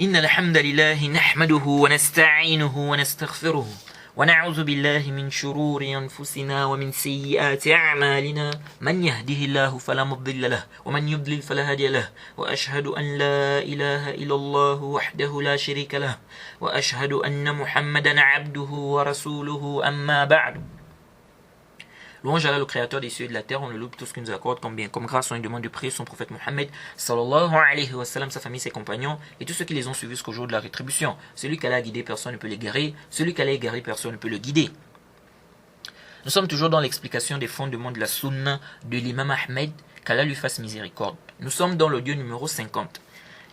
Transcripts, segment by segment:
إن الحمد لله نحمده ونستعينه ونستغفره ونعوذ بالله من شرور أنفسنا ومن سيئات أعمالنا من يهده الله فلا مضل له ومن يضلل فلا هادي له وأشهد أن لا إله إلا الله وحده لا شريك له وأشهد أن محمدا عبده ورسوله أما بعد. Louange à Allah, le créateur des cieux et de la terre, on le loue tout ce qu'il nous accorde comme bien, comme grâce, on lui demande de prier son prophète Mohammed, sallallahu alayhi wa sallam, sa famille, ses compagnons, et tous ceux qui les ont suivis jusqu'au jour de la rétribution. Celui qu'Allah a guidé, personne ne peut l'égarer. Celui qu'Allah a égaré, personne ne peut le guider. Nous sommes toujours dans l'explication des fondements de la sunna de l'imam Ahmed, qu'Allah lui fasse miséricorde. Nous sommes dans l'audio numéro 50.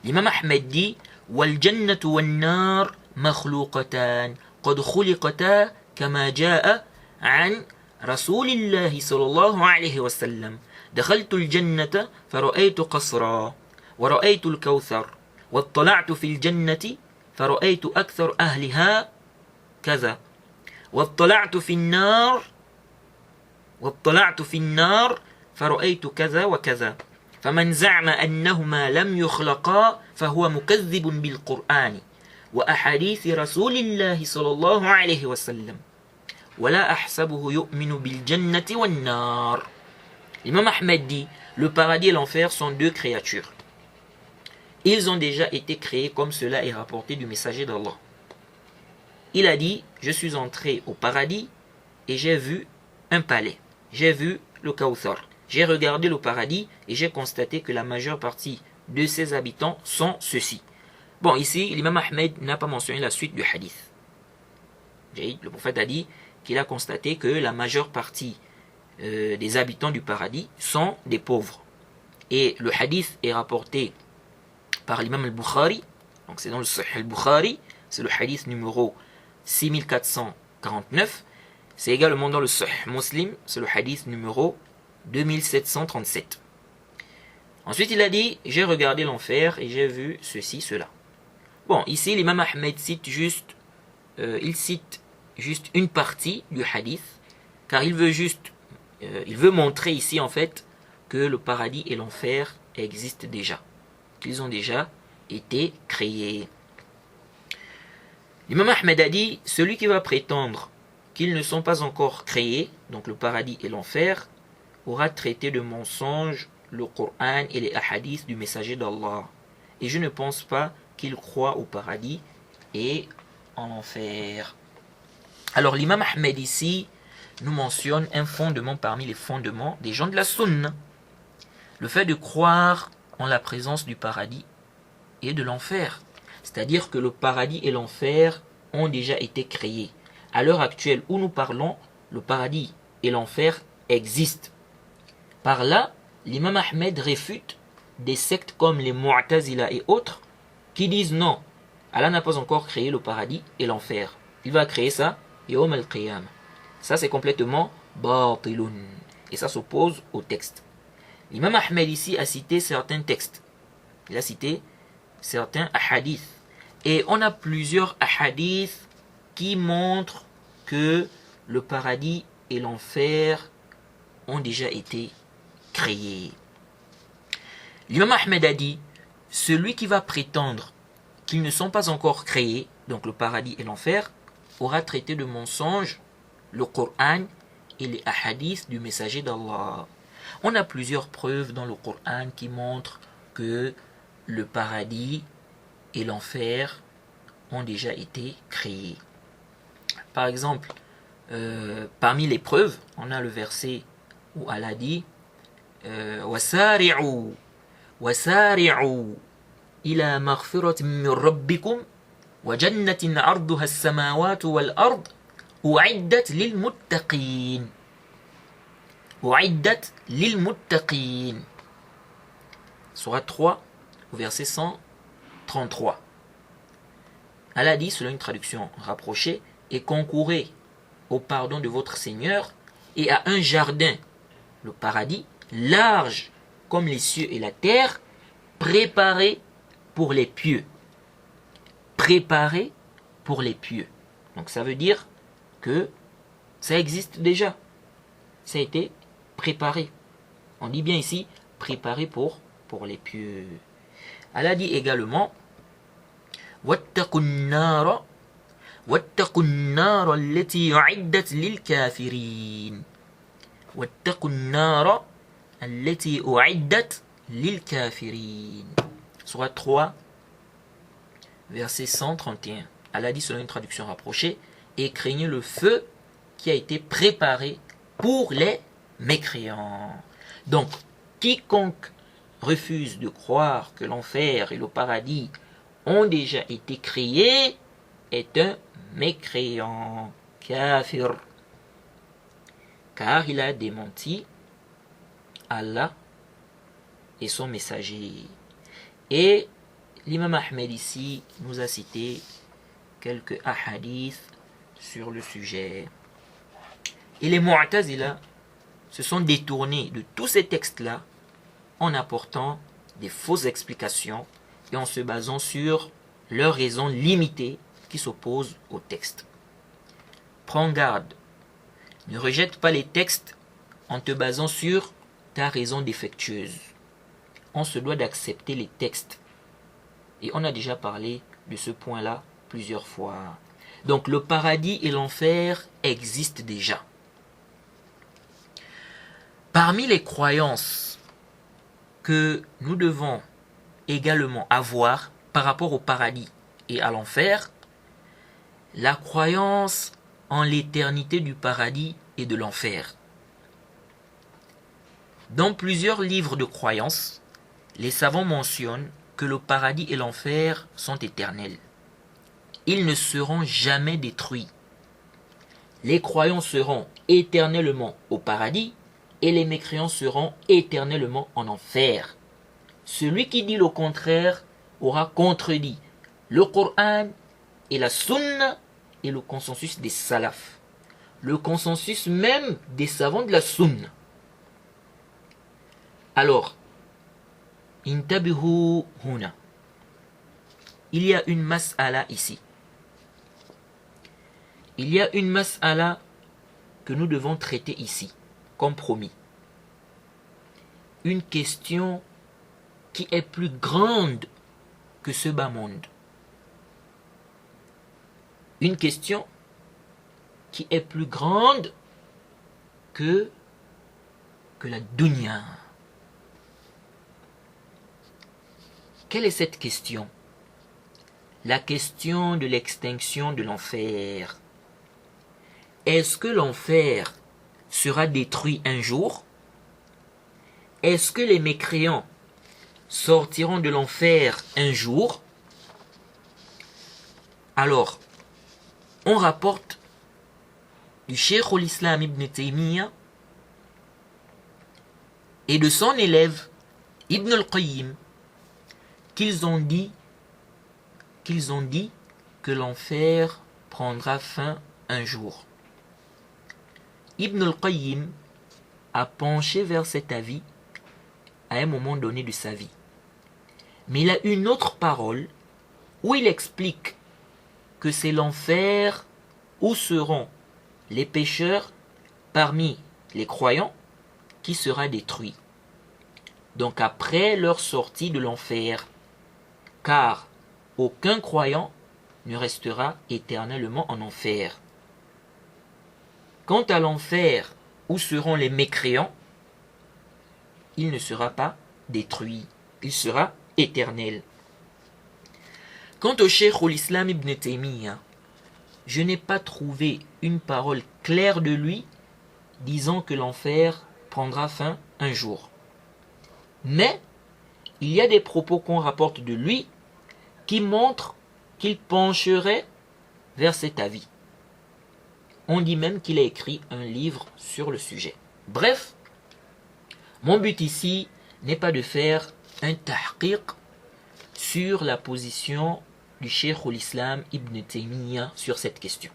L'imam Ahmed dit, wal jannatu wal nar makhluqatan, qad khuliqata kama ja'a an رسول الله صلى الله عليه وسلم دخلت الجنة فرأيت قصرا ورأيت الكوثر واطلعت في الجنة فرأيت أكثر أهلها كذا واطلعت في النار فرأيت كذا وكذا فمن زعم أنهما لم يخلقا فهو مكذب بالقرآن وأحاديث رسول الله صلى الله عليه وسلم ولا أحسبه يؤمن بالجنة والنار. L'imam Ahmed dit, le paradis et l'enfer sont deux créatures. Ils ont déjà été créés comme cela est rapporté du messager d'Allah. Il a dit, je suis entré au paradis et j'ai vu un palais. J'ai vu le Kawthar. J'ai regardé le paradis et j'ai constaté que la majeure partie de ses habitants sont ceux-ci. Bon, ici, l'imam Ahmed n'a pas mentionné la suite du hadith. Le prophète a dit qu'il a constaté que la majeure partie des habitants du paradis sont des pauvres. Et le hadith est rapporté par l'imam al-Bukhari, donc c'est dans le Sahih al-Bukhari, c'est le hadith numéro 6449, c'est également dans le Sahih Muslim, c'est le hadith numéro 2737. Ensuite il a dit, j'ai regardé l'enfer et j'ai vu ceci, cela. Bon, ici l'imam Ahmed cite juste une partie du hadith, car il veut montrer ici en fait que le paradis et l'enfer existent déjà, qu'ils ont déjà été créés. L'imam Ahmed a dit, celui qui va prétendre qu'ils ne sont pas encore créés, donc le paradis et l'enfer, aura traité de mensonge le Coran et les hadiths du messager d'Allah. Et je ne pense pas qu'il croit au paradis et en enfer. Alors l'imam Ahmed ici nous mentionne un fondement parmi les fondements des gens de la sunna. Le fait de croire en la présence du paradis et de l'enfer. C'est-à-dire que le paradis et l'enfer ont déjà été créés. À l'heure actuelle où nous parlons, le paradis et l'enfer existent. Par là, l'imam Ahmed réfute des sectes comme les Mu'tazila et autres qui disent non, Allah n'a pas encore créé le paradis et l'enfer. Il va créer ça Yawm al-Qiyam. Ça c'est complètement batilun. Et ça s'oppose au texte. L'imam Ahmed ici a cité certains textes. Il a cité certains ahadiths. Et on a plusieurs ahadiths qui montrent que le paradis et l'enfer ont déjà été créés. L'imam Ahmed a dit, celui qui va prétendre qu'ils ne sont pas encore créés, donc le paradis et l'enfer, aura traité de mensonge le Coran et les hadiths du messager d'Allah. On a plusieurs preuves dans le Coran qui montrent que le paradis et l'enfer ont déjà été créés. Par exemple, parmi les preuves, on a le verset où Allah dit وَسَارِعُوا وَسَارِعُوا إِلَى مَغْفِرَةٍ مِّن رَبِّكُمْ وَجَنَّةٍ عَرْضُهَا السَّمَاوَاتُ وَالْأَرْضُ أُعِدَّتْ لِلْمُتَّقِينَ أُعِدَّتْ لِلْمُتَّقِينَ Surat 3, verset 133. Allah dit, selon une traduction rapprochée, et concourez au pardon de votre Seigneur et à un jardin, le paradis, large comme les cieux et la terre, préparé pour les pieux. Préparé pour les pieux. Donc ça veut dire que ça existe déjà. Ça a été préparé. On dit bien ici, préparé pour les pieux. Allah dit également, واتقوا النار واتقوا النار التي أعدت للكافرين واتقوا النار التي أعدت للكافرين. Sourate 3, verset 131. Allah dit selon une traduction rapprochée, et craignez le feu qui a été préparé pour les mécréants. Donc, quiconque refuse de croire que l'enfer et le paradis ont déjà été créés est un mécréant, kafir, car il a démenti Allah et son messager. Et l'imam Ahmed ici nous a cité quelques ahadiths sur le sujet. Et les Mu'tazila se sont détournés de tous ces textes-là en apportant des fausses explications et en se basant sur leurs raisons limitées qui s'opposent au texte. Prends garde, ne rejette pas les textes en te basant sur ta raison défectueuse. On se doit d'accepter les textes. Et on a déjà parlé de ce point-là plusieurs fois. Donc le paradis et l'enfer existent déjà. Parmi les croyances que nous devons également avoir par rapport au paradis et à l'enfer, la croyance en l'éternité du paradis et de l'enfer. Dans plusieurs livres de croyances, les savants mentionnent que le paradis et l'enfer sont éternels. Ils ne seront jamais détruits. Les croyants seront éternellement au paradis et les mécréants seront éternellement en enfer. Celui qui dit le contraire aura contredit le Coran et la Sunna et le consensus des salafs, le consensus même des savants de la Sunna. Alors, intabihu huna, il y a une mas'ala ici. Il y a une mas'ala que nous devons traiter ici, comme promis. Une question qui est plus grande que ce bas monde. Une question qui est plus grande que la dunya. Quelle est cette question? La question de l'extinction de l'enfer. Est-ce que l'enfer sera détruit un jour? Est-ce que les mécréants sortiront de l'enfer un jour? Alors, on rapporte du Cheikh al-Islam Ibn Taymiyyah et de son élève Ibn al-Qayyim qu'ils ont dit que l'enfer prendra fin un jour. Ibn al-Qayyim a penché vers cet avis à un moment donné de sa vie. Mais il a une autre parole où il explique que c'est l'enfer où seront les pécheurs parmi les croyants qui sera détruit. Donc après leur sortie de l'enfer, car aucun croyant ne restera éternellement en enfer. Quant à l'enfer où seront les mécréants, il ne sera pas détruit, il sera éternel. Quant au Cheikh al-Islam Ibn Taymiyyah, je n'ai pas trouvé une parole claire de lui disant que l'enfer prendra fin un jour. Mais il y a des propos qu'on rapporte de lui qui montrent qu'il pencherait vers cet avis. On dit même qu'il a écrit un livre sur le sujet. Bref, mon but ici n'est pas de faire un tahqiq sur la position du Cheikh al-Islam Ibn Taymiyyah sur cette question.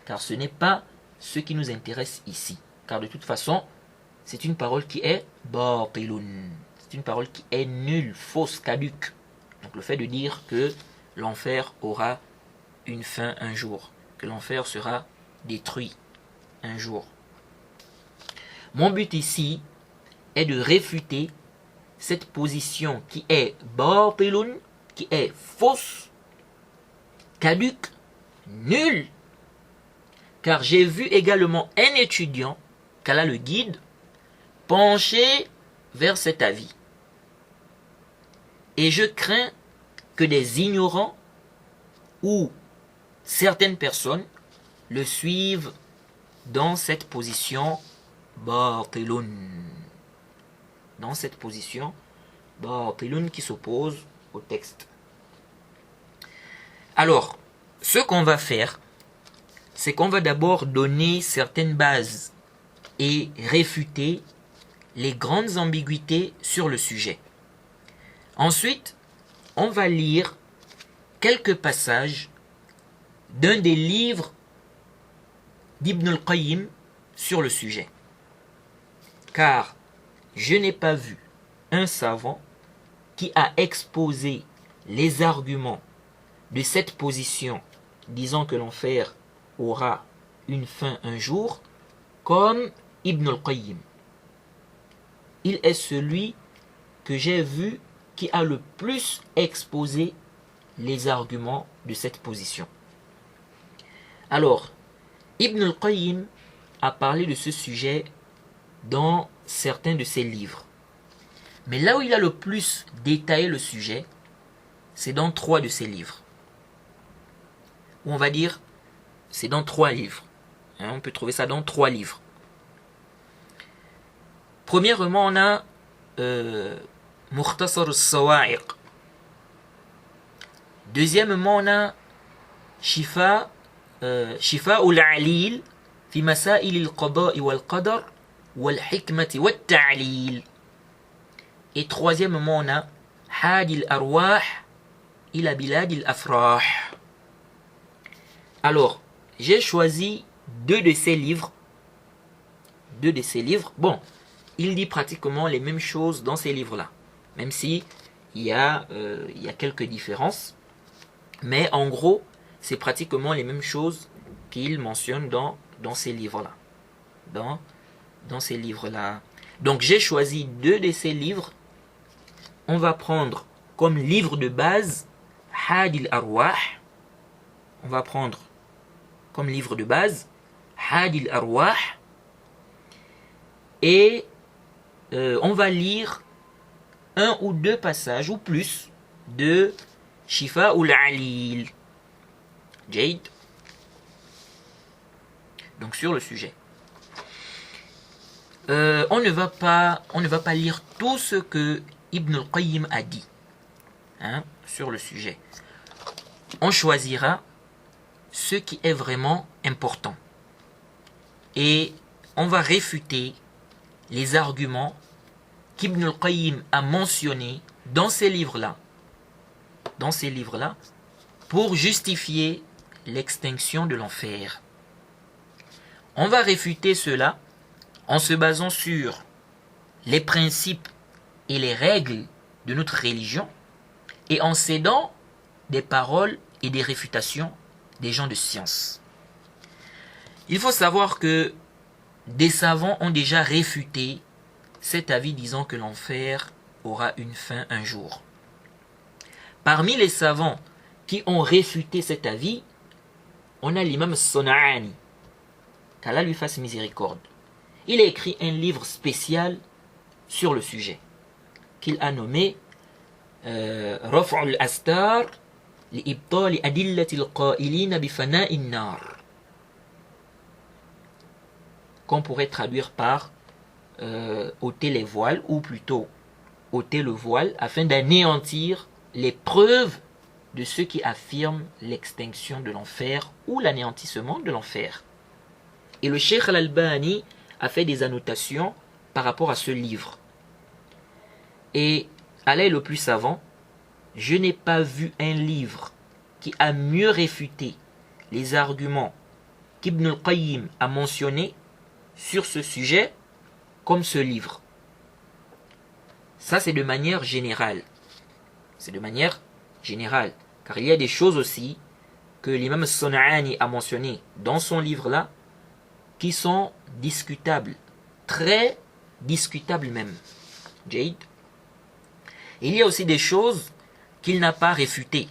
Car ce n'est pas ce qui nous intéresse ici. Car de toute façon, c'est une parole qui est batilun. C'est une parole qui est nulle, fausse, caduque. Donc le fait de dire que l'enfer aura une fin un jour, que l'enfer sera détruit un jour. Mon but ici est de réfuter cette position qui est batilun, qui est fausse, caduc, nul. Car j'ai vu également un étudiant, qu'Allah le guide, penché vers cet avis. Et je crains que des ignorants ou certaines personnes le suivent dans cette position batilun. Dans cette position batilun qui s'oppose au texte. Alors, ce qu'on va faire, c'est qu'on va d'abord donner certaines bases et réfuter les grandes ambiguïtés sur le sujet. Ensuite, on va lire quelques passages d'un des livres d'Ibn al-Qayyim sur le sujet. Car je n'ai pas vu un savant qui a exposé les arguments de cette position disant que l'enfer aura une fin un jour comme Ibn al-Qayyim. Il est celui que j'ai vu qui a le plus exposé les arguments de cette position. Alors, Ibn al-Qayyim a parlé de ce sujet dans certains de ses livres. Mais là où il a le plus détaillé le sujet, c'est dans 3 de ses livres. Ou on va dire, c'est dans 3 livres. On peut trouver ça dans 3 livres. Premièrement, on a Mukhtasar al-Sawa'iq. Deuxièmement, on a Shifa al-Alil fi Masail al-Qada'i wal-Qadar wal-Hikmati wal-Ta'lil. Et troisièmement, on a Hadi al-Arwah ila Bilad al-Afrah. Alors, j'ai choisi 2 de ces livres. Bon, il dit pratiquement les mêmes choses dans ces livres-là. Même si il y a quelques différences. Mais en gros, c'est pratiquement les mêmes choses qu'il mentionne dans ces livres-là. Dans ces livres-là. Donc j'ai choisi 2 de ces livres. On va prendre comme livre de base Hadi al-Arwah. On va prendre comme livre de base Hadi al-Arwah. Et on va lire 1 ou 2 passages ou plus de Shifa al-Alil. Jade. Donc sur le sujet. On ne va pas lire tout ce que Ibn al-Qayyim a dit sur le sujet. On choisira ce qui est vraiment important. Et on va réfuter les arguments qu'Ibn al-Qayyim a mentionnés dans ces livres-là. Pour justifier l'extinction de l'enfer. On va réfuter cela en se basant sur les principes et les règles de notre religion et en cédant des paroles et des réfutations des gens de science. Il faut savoir que des savants ont déjà réfuté cet avis disant que l'enfer aura une fin un jour. Parmi les savants qui ont réfuté cet avis, on a l'imam Son'ani, qu'Allah lui fasse miséricorde. Il a écrit un livre spécial sur le sujet, qu'il a nommé Raf' al-Astar li-ibtali adillati al-qa'ilina bi fana'i an-nar, qu'on pourrait traduire par ôter les voiles, ou plutôt ôter le voile, afin d'anéantir les preuves de ceux qui affirment l'extinction de l'enfer ou l'anéantissement de l'enfer. Et le Cheikh Al-Albani a fait des annotations par rapport à ce livre. Et Allah est le plus savant, je n'ai pas vu un livre qui a mieux réfuté les arguments qu'Ibn al-Qayyim a mentionnés sur ce sujet comme ce livre. Ça, c'est de manière générale. Car il y a des choses aussi que l'imam Son'ani a mentionnées dans son livre-là qui sont discutables. Très discutables même. Jade. Il y a aussi des choses qu'il n'a pas réfutées.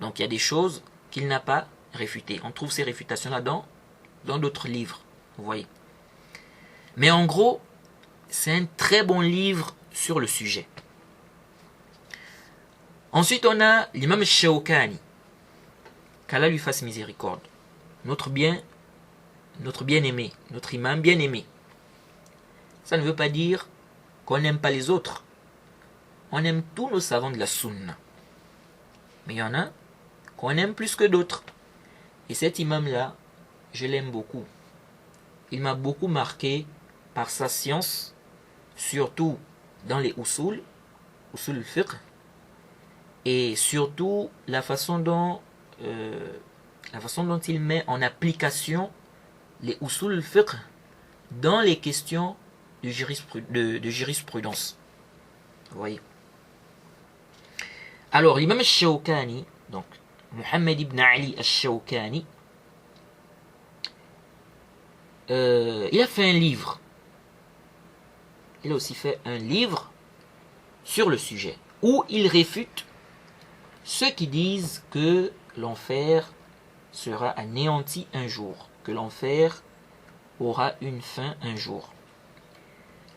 Donc il y a des choses qu'il n'a pas réfutées. On trouve ces réfutations-là dans d'autres livres. Vous voyez. Mais en gros, c'est un très bon livre sur le sujet. Ensuite, on a l'imam Shawkani. Qu'Allah lui fasse miséricorde. Notre bien-aimé, notre imam bien-aimé. Ça ne veut pas dire qu'on n'aime pas les autres. On aime tous nos savants de la sunna. Mais il y en a qu'on aime plus que d'autres. Et cet imam-là, je l'aime beaucoup. Il m'a beaucoup marqué par sa science, surtout dans les usul al-fiqh, et surtout la façon dont il met en application les usul al-fiqh dans les questions de jurisprudence. Vous voyez. Alors, l'imam al-Shawkani, donc Muhammad ibn Ali al-Shawkani, il a fait un livre. Il a aussi fait un livre sur le sujet, où il réfute ceux qui disent que l'enfer sera anéanti un jour, que l'enfer aura une fin un jour.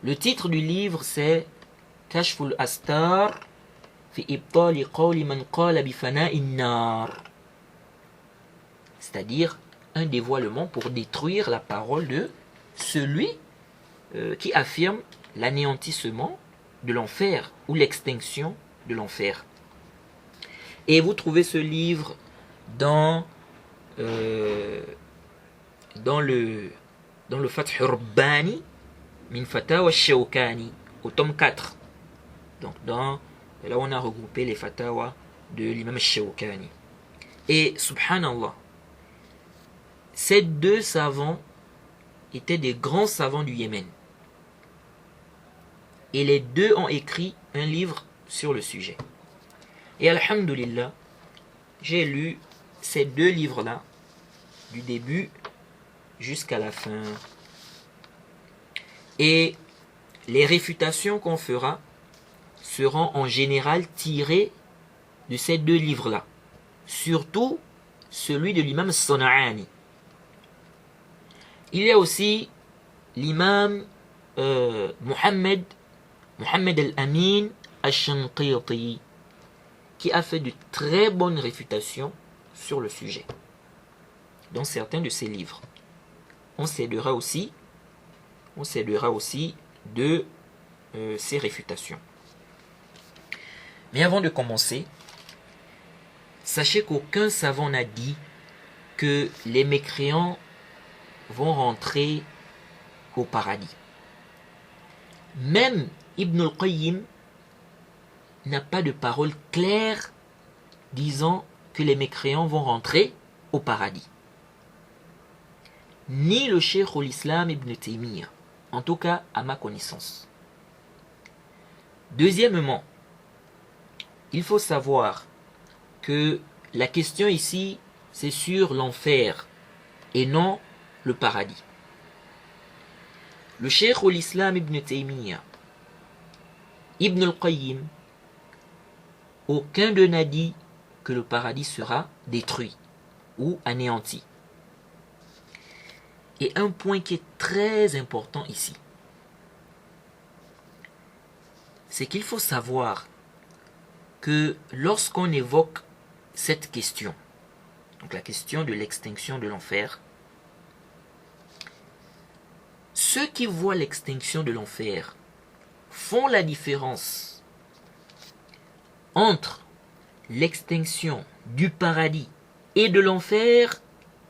Le titre du livre, c'est Kashful Astar fi ibtali qawli man qala bi fana'in nar, c'est-à-dire un dévoilement pour détruire la parole de celui qui affirme l'anéantissement de l'enfer ou l'extinction de l'enfer. Et vous trouvez ce livre dans le Fath Rabbani min Fatawa Shawkani au tome 4. Donc là où on a regroupé les fatawa de l'imam Shawkani. Et subhanallah, ces deux savants étaient des grands savants du Yémen. Et les deux ont écrit un livre sur le sujet. Et alhamdulillah, j'ai lu ces deux livres-là du début jusqu'à la fin. Et les réfutations qu'on fera seront en général tirées de ces deux livres-là. Surtout celui de l'imam Sana'ani. Il y a aussi l'imam Muhammad al-Amin al-Shanqiti, qui a fait de très bonnes réfutations sur le sujet, dans certains de ses livres. On s'aidera aussi de ces réfutations. Mais avant de commencer, sachez qu'aucun savant n'a dit que les mécréants vont rentrer au paradis. Même Ibn al-Qayyim n'a pas de parole claire disant que les mécréants vont rentrer au paradis. Ni le Cheikh al-Islam Ibn Taymiyyah, en tout cas à ma connaissance. Deuxièmement, il faut savoir que la question ici, c'est sur l'enfer et non le paradis. Le Cheikh al-Islam Ibn Taymiyyah, Ibn al-Qayyim, aucun d'eux n'a dit que le paradis sera détruit ou anéanti. Et un point qui est très important ici, c'est qu'il faut savoir que lorsqu'on évoque cette question, donc la question de l'extinction de l'enfer, ceux qui voient l'extinction de l'enfer font la différence entre l'extinction du paradis et de l'enfer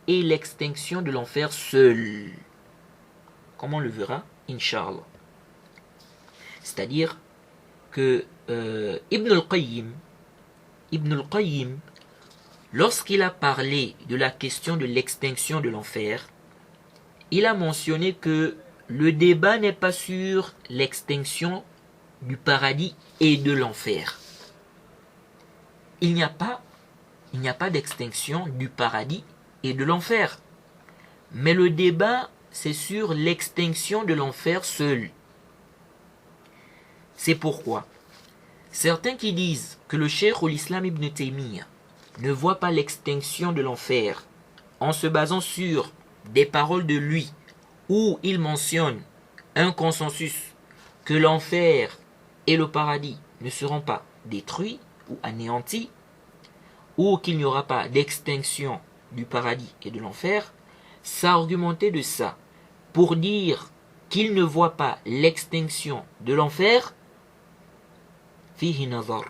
et l'extinction de l'enfer seul. Comme on le verra, Inch'Allah. C'est-à-dire que Ibn al-Qayyim, lorsqu'il a parlé de la question de l'extinction de l'enfer, il a mentionné que le débat n'est pas sur l'extinction du paradis et de l'enfer. Il n'y a pas d'extinction du paradis et de l'enfer. Mais le débat, c'est sur l'extinction de l'enfer seul. C'est pourquoi certains qui disent que le Cheikh al-Islam Ibn Taymiyyah ne voit pas l'extinction de l'enfer en se basant sur des paroles de lui où il mentionne un consensus que l'enfer et le paradis ne seront pas détruits ou anéantis, ou qu'il n'y aura pas d'extinction du paradis et de l'enfer, s'argumenter de ça pour dire qu'il ne voit pas l'extinction de l'enfer, fihi nazar.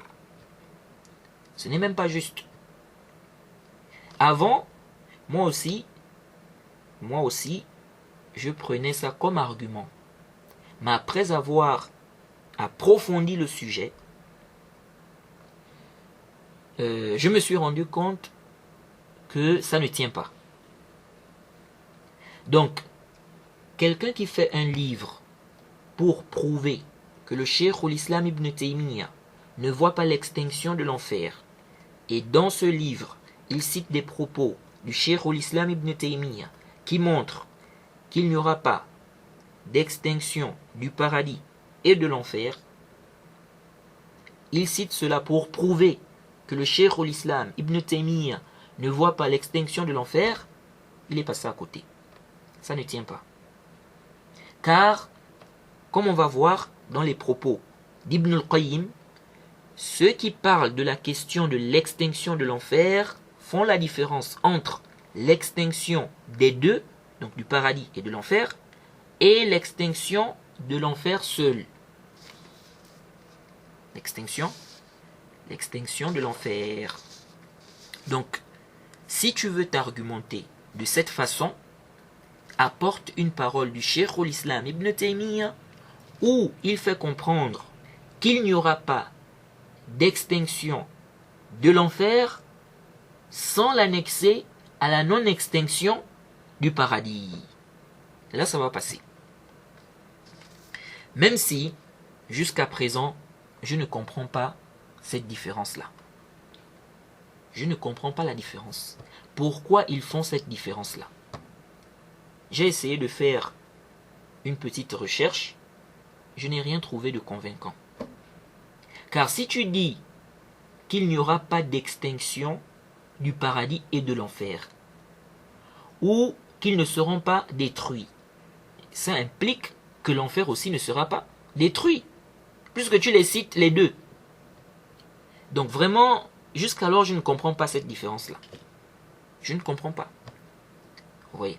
Ce n'est même pas juste. Avant, moi aussi, je prenais ça comme argument. Mais après avoir approfondi le sujet, je me suis rendu compte que ça ne tient pas. Donc, quelqu'un qui fait un livre pour prouver que le Cheikh l'Islam Ibn Taymiyyah ne voit pas l'extinction de l'enfer, et dans ce livre, il cite des propos du Cheikh l'Islam Ibn Taymiyyah qui montrent qu'il n'y aura pas d'extinction du paradis et de l'enfer, il cite cela pour prouver que le Cheikh l'Islam Ibn Taymiyyah ne voit pas l'extinction de l'enfer, il est passé à côté. Ça ne tient pas. Car, comme on va voir dans les propos d'Ibn al-Qayyim, ceux qui parlent de la question de l'extinction de l'enfer font la différence entre l'extinction des deux, donc du paradis et de l'enfer, et l'extinction de l'enfer seul. L'extinction de l'enfer. Donc, si tu veux t'argumenter de cette façon, apporte une parole du Cheikh l'Islam Ibn Taymiyyah où il fait comprendre qu'il n'y aura pas d'extinction de l'enfer sans l'annexer à la non-extinction du paradis. Et là, ça va passer. Même si, jusqu'à présent, je ne comprends pas cette différence-là. Je ne comprends pas la différence. Pourquoi ils font cette différence-là? J'ai essayé de faire une petite recherche. Je n'ai rien trouvé de convaincant. Car si tu dis qu'il n'y aura pas d'extinction du paradis et de l'enfer, ou qu'ils ne seront pas détruits, ça implique que l'enfer aussi ne sera pas détruit, puisque tu les cites les deux. Donc vraiment, jusqu'alors, je ne comprends pas cette différence-là. Je ne comprends pas. Vous voyez.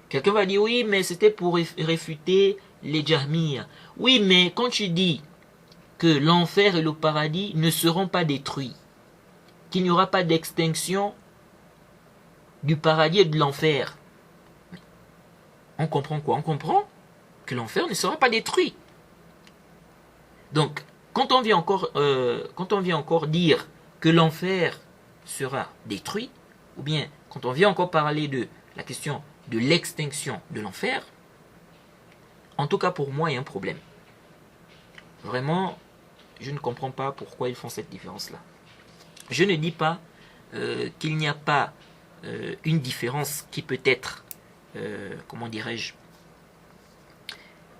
Quelqu'un va dire, oui, mais c'était pour réfuter les Jahmiyyah. Oui, mais quand tu dis que l'enfer et le paradis ne seront pas détruits, qu'il n'y aura pas d'extinction du paradis et de l'enfer, on comprend quoi? On comprend que l'enfer ne sera pas détruit. Donc, quand on vient encore dire que l'enfer sera détruit, ou bien quand on vient encore parler de la question de l'extinction de l'enfer, en tout cas pour moi, il y a un problème. Vraiment, je ne comprends pas pourquoi ils font cette différence-là. Je ne dis pas qu'il n'y a pas une différence qui peut être, comment dirais-je,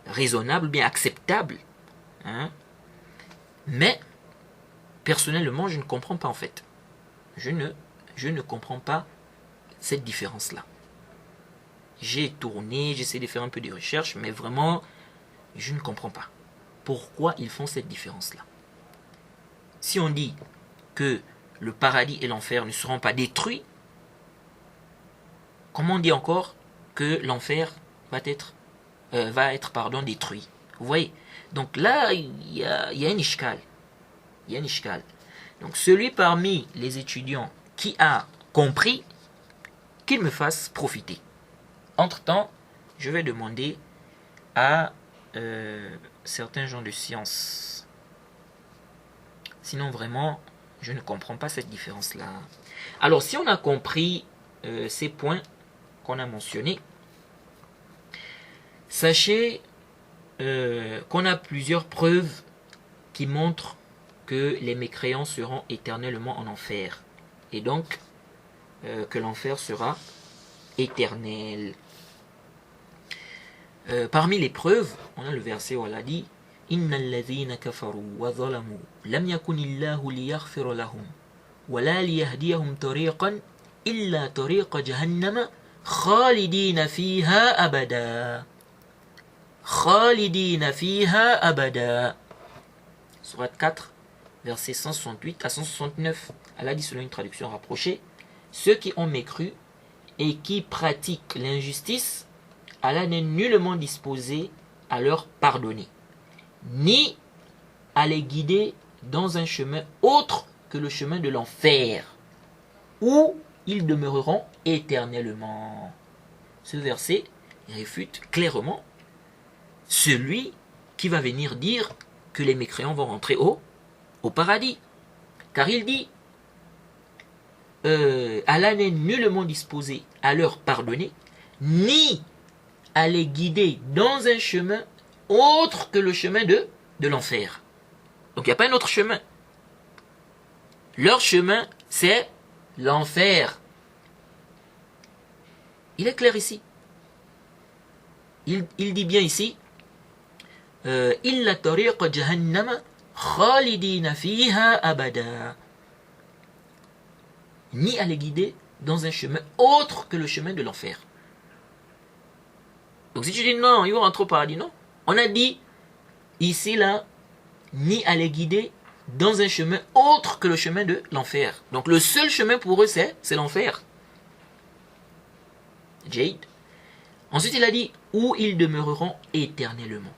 raisonnable, bien acceptable, hein, mais personnellement, je ne comprends pas en fait. Je ne comprends pas cette différence-là. J'ai tourné, j'essaie de faire un peu de recherche, mais vraiment, je ne comprends pas pourquoi ils font cette différence-là. Si on dit que le paradis et l'enfer ne seront pas détruits, comment on dit encore que l'enfer va être détruit? Vous voyez? Donc là, il y a un ishkal. Il y a un ishkal. Donc celui parmi les étudiants qui a compris, qu'il me fasse profiter. Entre-temps, je vais demander à certains gens de science. Sinon, vraiment, je ne comprends pas cette différence-là. Alors, si on a compris ces points qu'on a mentionnés, sachez qu'on a plusieurs preuves qui montrent que les mécréants seront éternellement en enfer. Et donc, que l'enfer sera éternel. Parmi les preuves, on a le verset où Allah dit Inna alladhina kafaru wa zalamu lam yakunillahu liyaghfira lahum وَلَا لِيَهْدِيَهُمْ طَرِيقًا إِلَّا طَرِيقَ جَهَنَّمَ خَالِدِينَ فِيهَا أَبَدًا خَالِدِينَ فِيهَا أَبَدًا. Sourate 4, versets 168 à 169. Allah dit selon une traduction rapprochée, ceux qui ont mécru et qui pratiquent l'injustice, Allah n'est nullement disposé à leur pardonner, ni à les guider dans un chemin autre que le chemin de l'enfer, où ils demeureront éternellement. Ce verset réfute clairement celui qui va venir dire que les mécréants vont rentrer au paradis. Car il dit, Allah n'est nullement disposé à leur pardonner, ni à les guider dans un chemin autre que le chemin de l'enfer. Donc il n'y a pas un autre chemin. Leur chemin, c'est l'enfer. Il est clair ici. Il dit bien ici, إِلَّا طَرِيقَ جَهَنَّمَ خَالِدِينَ فِيهَا أَبَدًا. Ni à les guider dans un chemin autre que le chemin de l'enfer. Donc si tu dis non, ils vont rentrer au paradis, non. On a dit ici, là, ni à les guider dans un chemin autre que le chemin de l'enfer. Donc le seul chemin pour eux, c'est l'enfer. Jade. Ensuite, il a dit où ils demeureront éternellement.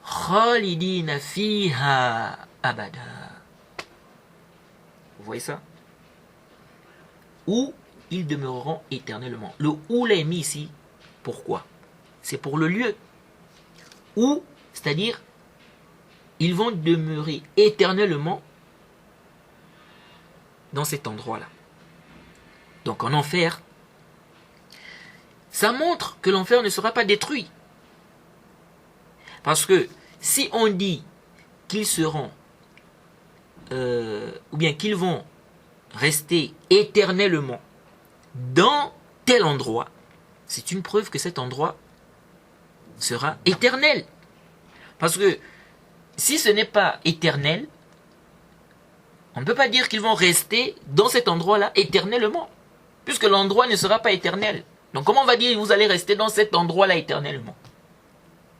Khalidina fiha abada. Vous voyez ça? Où ils demeureront éternellement. Le où l'est mis ici. Pourquoi? C'est pour le lieu. Où, c'est-à-dire, ils vont demeurer éternellement dans cet endroit-là. Donc en enfer, ça montre que l'enfer ne sera pas détruit. Parce que si on dit qu'ils seront, ou bien qu'ils vont rester éternellement dans tel endroit, c'est une preuve que cet endroit sera éternel. Parce que si ce n'est pas éternel, on ne peut pas dire qu'ils vont rester dans cet endroit-là éternellement, puisque l'endroit ne sera pas éternel. Donc comment on va dire que vous allez rester dans cet endroit-là éternellement,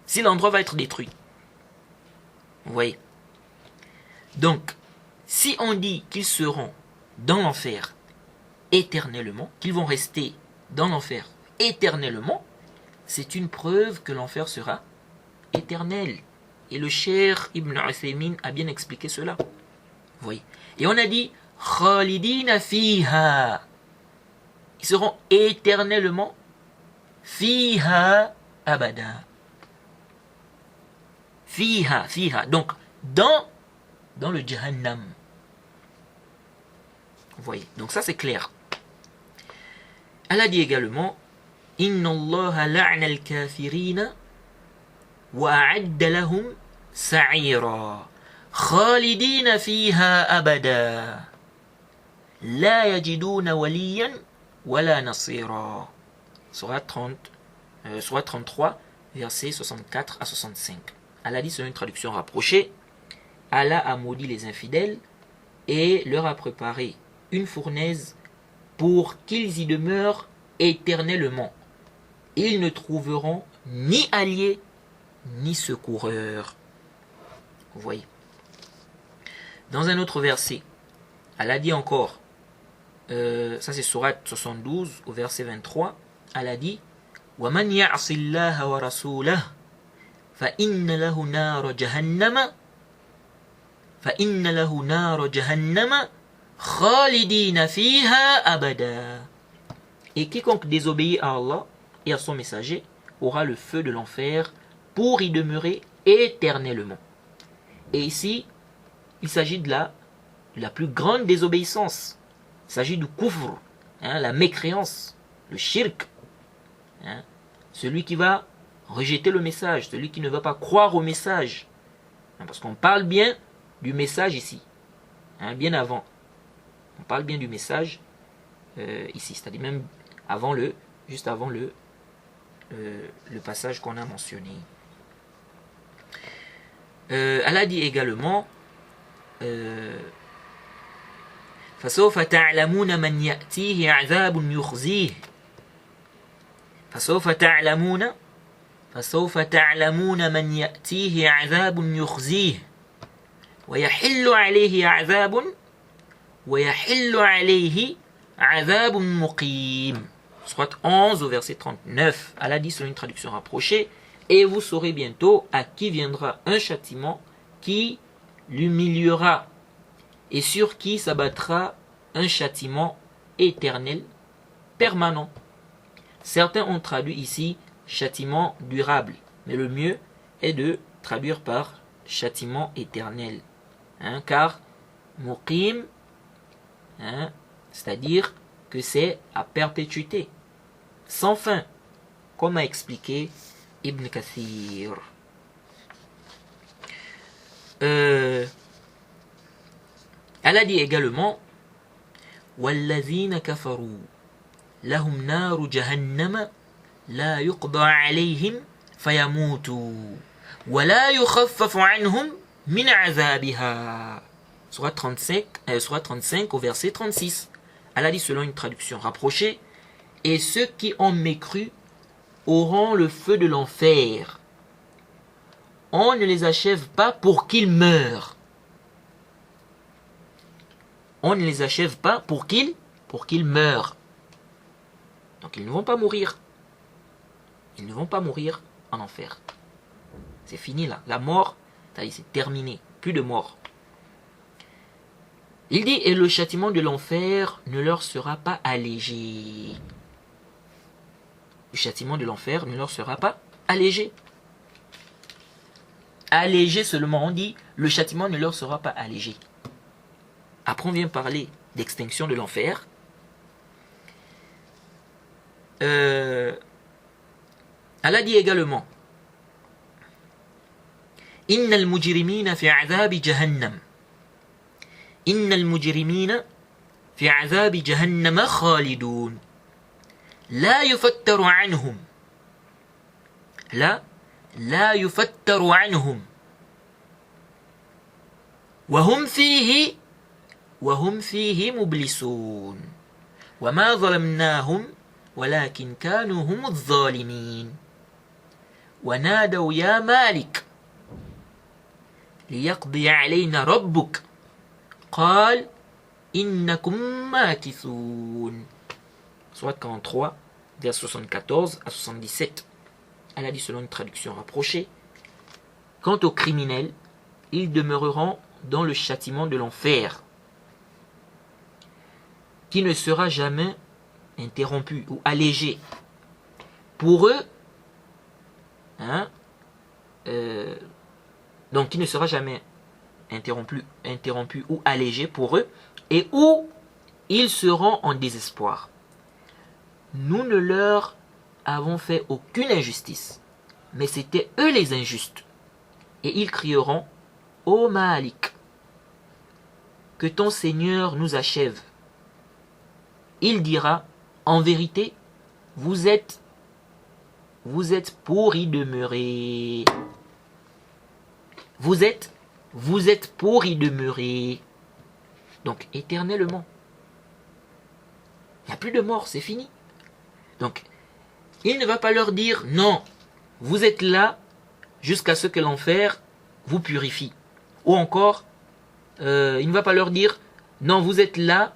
si l'endroit va être détruit? Vous voyez? Donc, si on dit qu'ils seront dans l'enfer éternellement, qu'ils vont rester dans l'enfer éternellement, c'est une preuve que l'enfer sera éternel. Et le Cheikh Ibn Uthaymin a bien expliqué cela. Vous voyez? Et on a dit Khalidina fiha. Ils seront éternellement fiha abada. Fiha, fiha. Donc, dans le Jahannam. Vous voyez? Donc ça c'est clair. Allah dit également Inna Allah la'na al-kafirina wa a'adda lahum sa'ira khalidina fiha abada la yajiduna waliyan wala nasira. Surat 33, versets 64 à 65. Allah dit selon une traduction rapprochée, Allah a maudit les infidèles et leur a préparé une fournaise pour qu'ils y demeurent éternellement. Ils ne trouveront ni alliés ni secoureurs. Vous voyez. Dans un autre verset, Allah dit encore, ça c'est Surat 72 au verset 23, Allah dit وَمَنْ يَعْصِ اللَّهَ وَرَسُولَهُ فَإِنَّ لَهُ نَارَ جَهَنَّمَ خَالِدِينَ فِيهَا أَبَدًا. Et quiconque désobéit à Allah et à son messager aura le feu de l'enfer pour y demeurer éternellement. Et ici, il s'agit de la plus grande désobéissance. Il s'agit du kufr, la mécréance, le shirk. Celui qui va rejeter le message, celui qui ne va pas croire au message. Parce qu'on parle bien du message ici, bien avant. On parle bien du message ici, c'est-à-dire même juste avant le passage qu'on a mentionné. Allah dit également فسوف تعلمون من يأتيه عذاب يخزيه فسوف تعلمون من يأتيه عذاب يخزيه ويحل عليه عذاب مقيم. Soit 11 au verset 39. Allah dit selon une traduction rapprochée, et vous saurez bientôt à qui viendra un châtiment qui l'humiliera et sur qui s'abattra un châtiment éternel, permanent. Certains ont traduit ici châtiment durable, mais le mieux est de traduire par châtiment éternel, car muqim, c'est-à-dire que c'est à perpétuité, sans fin, comme a expliqué Ibn Kathir. Allah dit également وَالَّذِينَ كَفَرُوا لَهُمْ نَارُ جَهَنَّمَ لَا يُقْضَى عَلَيْهِمْ فَيَمُوتُوا وَلَا يُخَفَّفُ عَنْهُمْ مِنْ عَذَابِهَا. Surat 35 au verset 36. Allah dit selon une traduction rapprochée, et ceux qui ont mécru auront le feu de l'enfer. On ne les achève pas pour qu'ils meurent. On ne les achève pas pour qu'ils meurent. Donc ils ne vont pas mourir. Ils ne vont pas mourir en enfer. C'est fini là. La mort, c'est terminé. Plus de mort. Il dit, et le châtiment de l'enfer ne leur sera pas allégé. Le châtiment de l'enfer ne leur sera pas allégé. Allégé seulement, on dit, le châtiment ne leur sera pas allégé. Après, on vient parler d'extinction de l'enfer. Allah dit également, Innal mujrimina fi azabi jahannam. Innal mujrimina fi azabi jahannam khalidun. La yufattaru anhum. La yufattaru anhum. وهم فيه مبلسون وما ظلمناهم ولكن كانوا هم الظالمين ونادوا يا مالك ليقضي علينا ربك قال إنكم ماكثون. Soit 43, vers 74 à 77. Elle a dit selon une traduction rapprochée, quant aux criminels, ils demeureront dans le châtiment de l'enfer, qui ne sera jamais interrompu ou allégé. Pour eux, donc qui ne sera jamais interrompu ou allégé pour eux, et où ils seront en désespoir. Nous ne leur avons fait aucune injustice, mais c'étaient eux les injustes. Et ils crieront, ô Malik, que ton Seigneur nous achève. Il dira, en vérité, vous êtes pour y demeurer. Vous êtes pour y demeurer. Donc, éternellement. Il n'y a plus de mort, c'est fini. Donc, il ne va pas leur dire, non, vous êtes là jusqu'à ce que l'enfer vous purifie. Ou encore, il ne va pas leur dire, non, vous êtes là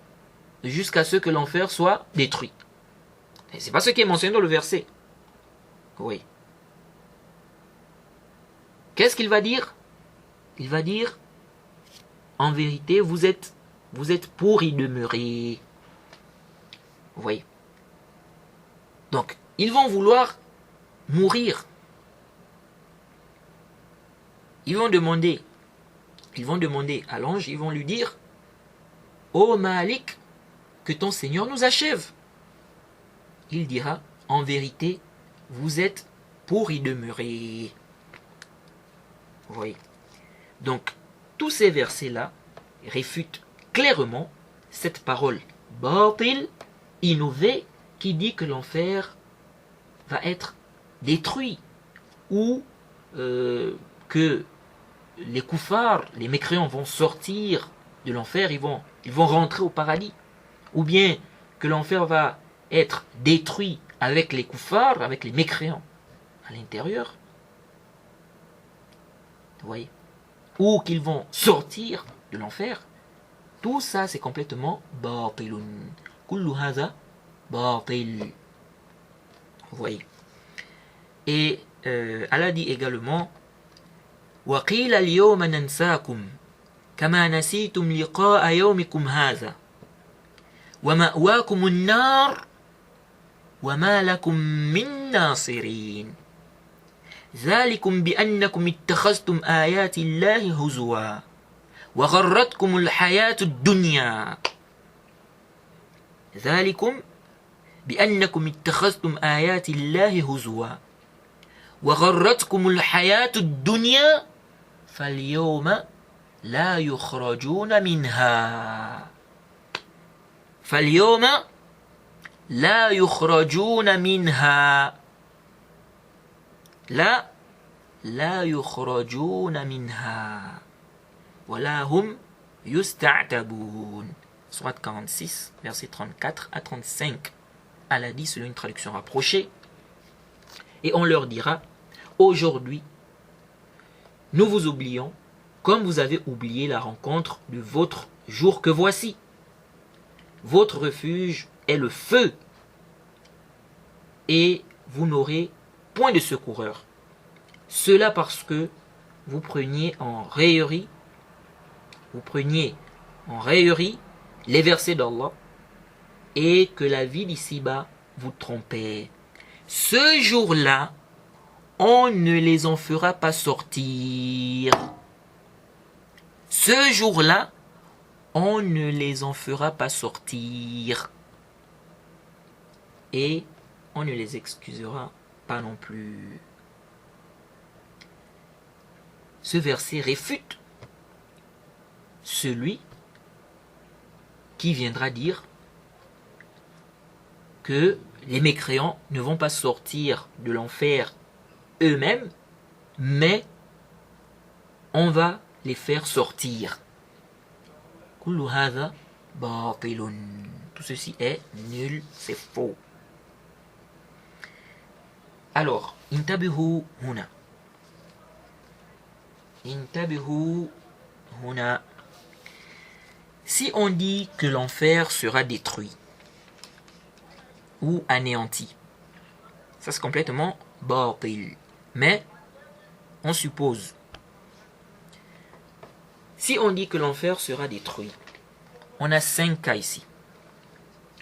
jusqu'à ce que l'enfer soit détruit. Et c'est pas ce qui est mentionné dans le verset. Oui. Qu'est-ce qu'il va dire? Il va dire, en vérité, vous êtes pour y demeurer. Vous voyez. Donc, ils vont vouloir mourir. Ils vont demander à l'ange, ils vont lui dire, ô Malik, que ton Seigneur nous achève. Il dira, en vérité, vous êtes pour y demeurer. Vous voyez. Donc, tous ces versets-là réfutent clairement cette parole batil, innové, qui dit que l'enfer va être détruit ou que les koufars, les mécréants vont sortir de l'enfer, ils vont ils vont rentrer au paradis. Ou bien que l'enfer va être détruit avec les kuffars, avec les mécréants à l'intérieur. Vous voyez? Ou qu'ils vont sortir de l'enfer. Tout ça, c'est complètement batilun. Kullu hadha batil. Vous voyez? Et Allah dit également وَقِيلَ الْيَوْمَ نَنْسَاكُمْ كَمَا نَسِيتُمْ لِقَاءَ يَوْمِكُمْ هَذَا وَمَأْوَاكُمُ النَّارُ وَمَا لَكُمْ مِنْ نَاصِرِينَ ذَلِكُمْ بِأَنَّكُمْ اتَّخَذْتُمْ آيَاتِ اللَّهِ هُزُوًا وَغَرَّتْكُمُ الْحَيَاةُ الدُّنْيَا ذَلِكُمْ بِأَنَّكُمْ اتَّخَذْتُمْ آيَاتِ اللَّهِ هُزُوًا وَغَرَّتْكُمُ الْحَيَاةُ الدُّنْيَا فَالْيَوْمَ لَا يُخْرَجُونَ مِنْهَا فَالْيَوْمَ لَا يُخْرَجُونَ مِنْهَا لا يخرجون منها ولا هم يستعتبون. Sourate 46, versets 34 à 35. Allah dit selon une traduction rapprochée, et on leur dira, aujourd'hui, nous vous oublions, comme vous avez oublié la rencontre de votre jour que voici. Votre refuge est le feu, et vous n'aurez point de secoureur. Cela parce que vous preniez en raillerie les versets d'Allah et que la vie d'ici-bas vous trompait. Ce jour-là, on ne les en fera pas sortir. Ce jour-là, on ne les en fera pas sortir. Et on ne les excusera pas non plus. Ce verset réfute celui qui viendra dire que les mécréants ne vont pas sortir de l'enfer eux-mêmes, mais on va les faire sortir. Kullu hadha batilun. Tout ceci est nul, c'est faux. Alors, intabihu huna. Intabihu huna. Si on dit que l'enfer sera détruit ou anéanti, ça c'est complètement batil. Mais on suppose, si on dit que l'enfer sera détruit, on a 5 cas ici.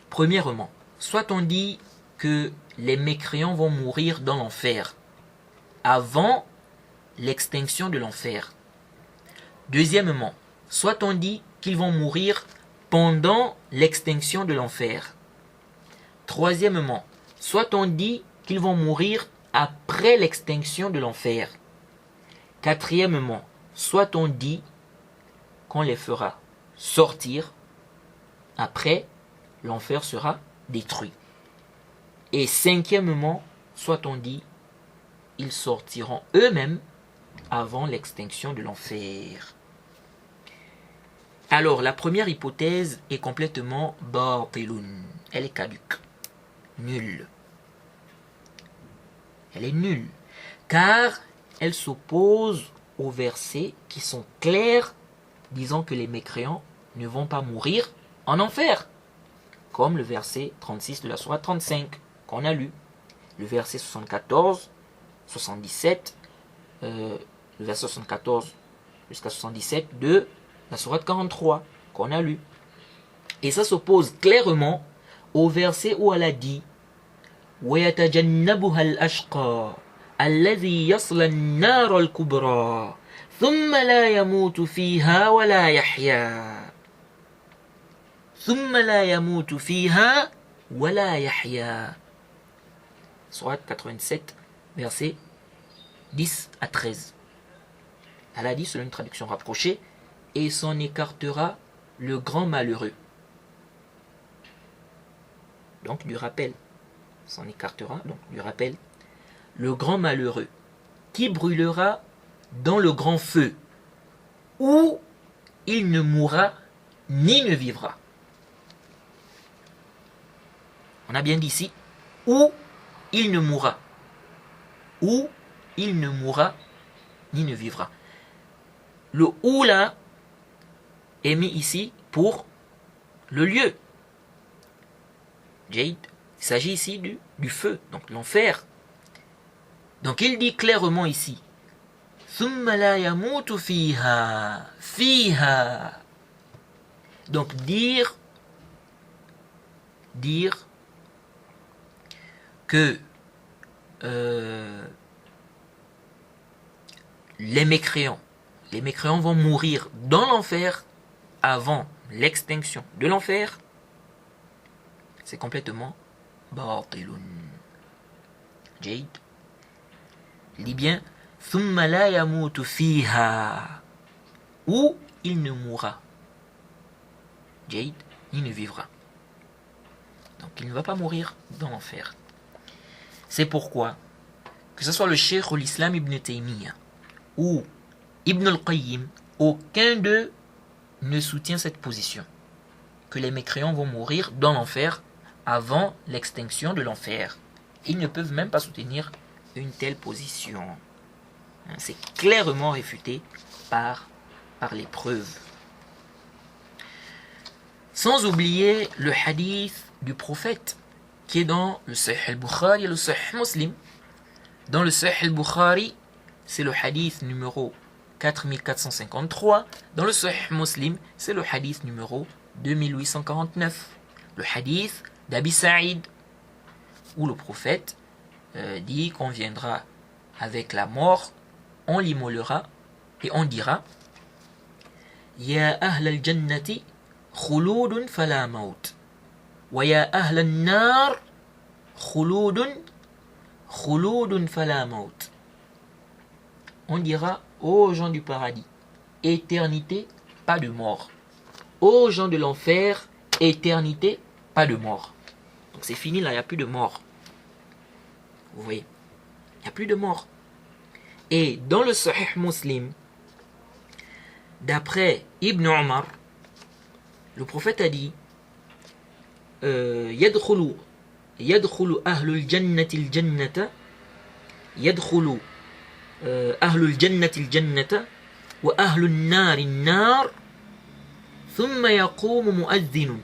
Premièrement, soit on dit que les mécréants vont mourir dans l'enfer avant l'extinction de l'enfer. Deuxièmement, soit on dit qu'ils vont mourir pendant l'extinction de l'enfer. Troisièmement, soit on dit qu'ils vont mourir après l'extinction de l'enfer. Quatrièmement, soit on dit qu'on les fera sortir après l'enfer sera détruit. Et cinquièmement, soit on dit ils sortiront eux-mêmes avant l'extinction de l'enfer. Alors, la première hypothèse est complètement batilun. Elle est caduque. Nulle. Elle est nulle. Car elle s'oppose aux versets qui sont clairs, disant que les mécréants ne vont pas mourir en enfer. Comme le verset 36 de la sourate 35 qu'on a lu. Le verset 74, 77, le verset 74 jusqu'à 77 de la sourate 43 qu'on a lu. Et ça s'oppose clairement au verset où Allah dit وَيَتَجَنَّبُهَا الْأَشْقَى الَّذِي يَصْلَى النَّارَ الْكُبْرَى ثُمَّ لَا يَمُوتُ فِيهَا وَلَا يَحْيَا ثُمَّ لَا يَمُوتُ فِيهَا وَلَا يَحْيَا. Sourate 87, versets 10 à 13. Allah dit, selon une traduction rapprochée, et s'en écartera le grand malheureux. Donc du rappel. S'en écartera, donc du rappel. Le grand malheureux, qui brûlera dans le grand feu, où il ne mourra ni ne vivra. On a bien dit ici, ou il ne mourra. Ou il ne mourra, ni ne vivra. Le ou là est mis ici pour le lieu. Jade, il s'agit ici du feu, donc l'enfer. Donc il dit clairement ici, ثم لا يموت فيها فيها. Donc dire que les mécréants vont mourir dans l'enfer avant l'extinction de l'enfer, c'est complètement batilun. Jade, il dit bien ثم لا يموت فيها, ou il ne mourra. Jade, il ne vivra. Donc il ne va pas mourir dans l'enfer. C'est pourquoi, que ce soit le Cheikh l'Islam Ibn Taymiyyah ou Ibn al-Qayyim, aucun d'eux ne soutient cette position, que les mécréants vont mourir dans l'enfer avant l'extinction de l'enfer. Ils ne peuvent même pas soutenir une telle position. C'est clairement réfuté par les preuves. Sans oublier le hadith du prophète qui est dans le Sahih al-Bukhari et le Sahih Muslim. Dans le Sahih al-Bukhari, c'est le hadith numéro 4453. Dans le Sahih Muslim, c'est le hadith numéro 2849. Le hadith d'Abi Saïd, où le prophète dit qu'on viendra avec la mort, on l'immolera et on dira Ya ahl al-jannati khuludun fala maut wa ya ahl al-nar khuludun fala maut. On dira aux gens du paradis, éternité, pas de mort. Aux gens de l'enfer, éternité, pas de mort. Donc c'est fini là, il n'y a plus de mort. Vous voyez, il n'y a plus de mort. Et dans le Sahih Muslim, d'après Ibn Omar, le prophète a dit يدخل أهل الجنة الجنة يدخل أهل الجنة الجنة وأهل النار النار ثم يقوم مؤذن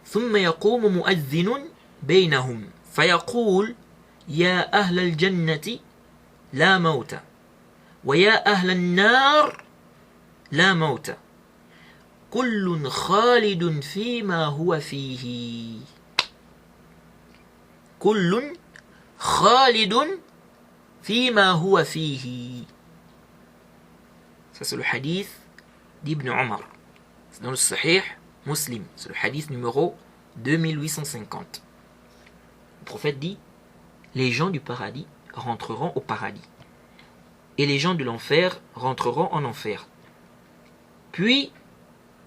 ثم يقوم مؤذن بينهم فيقول يا أهل الجنة لا موت ويا أهل النار لا موت كل خالد فيما هو فيه كل خالد فيما هو فيه. Ça c'est le hadith d'Ibn Omar. C'est dans le Sahih Muslim. C'est le hadith numéro 2850. Le prophète dit les gens du paradis rentreront au paradis et les gens de l'enfer rentreront en enfer. Puis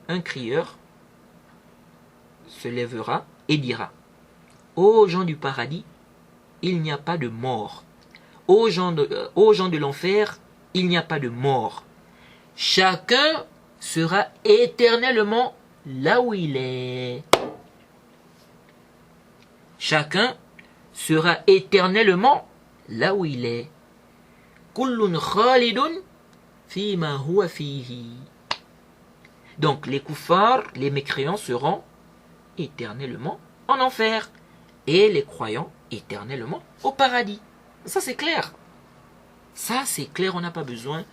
un crieur se lèvera et dira ô gens du paradis, il n'y a pas de mort. Aux gens de l'enfer, il n'y a pas de mort. Chacun sera éternellement là où il est. Chacun sera éternellement là où il est. Kullun khalidun fima huwa fihi. Donc les kuffars, les mécréants seront éternellement en enfer et les croyants éternellement au paradis. Ça c'est clair. Ça c'est clair, on n'a pas besoin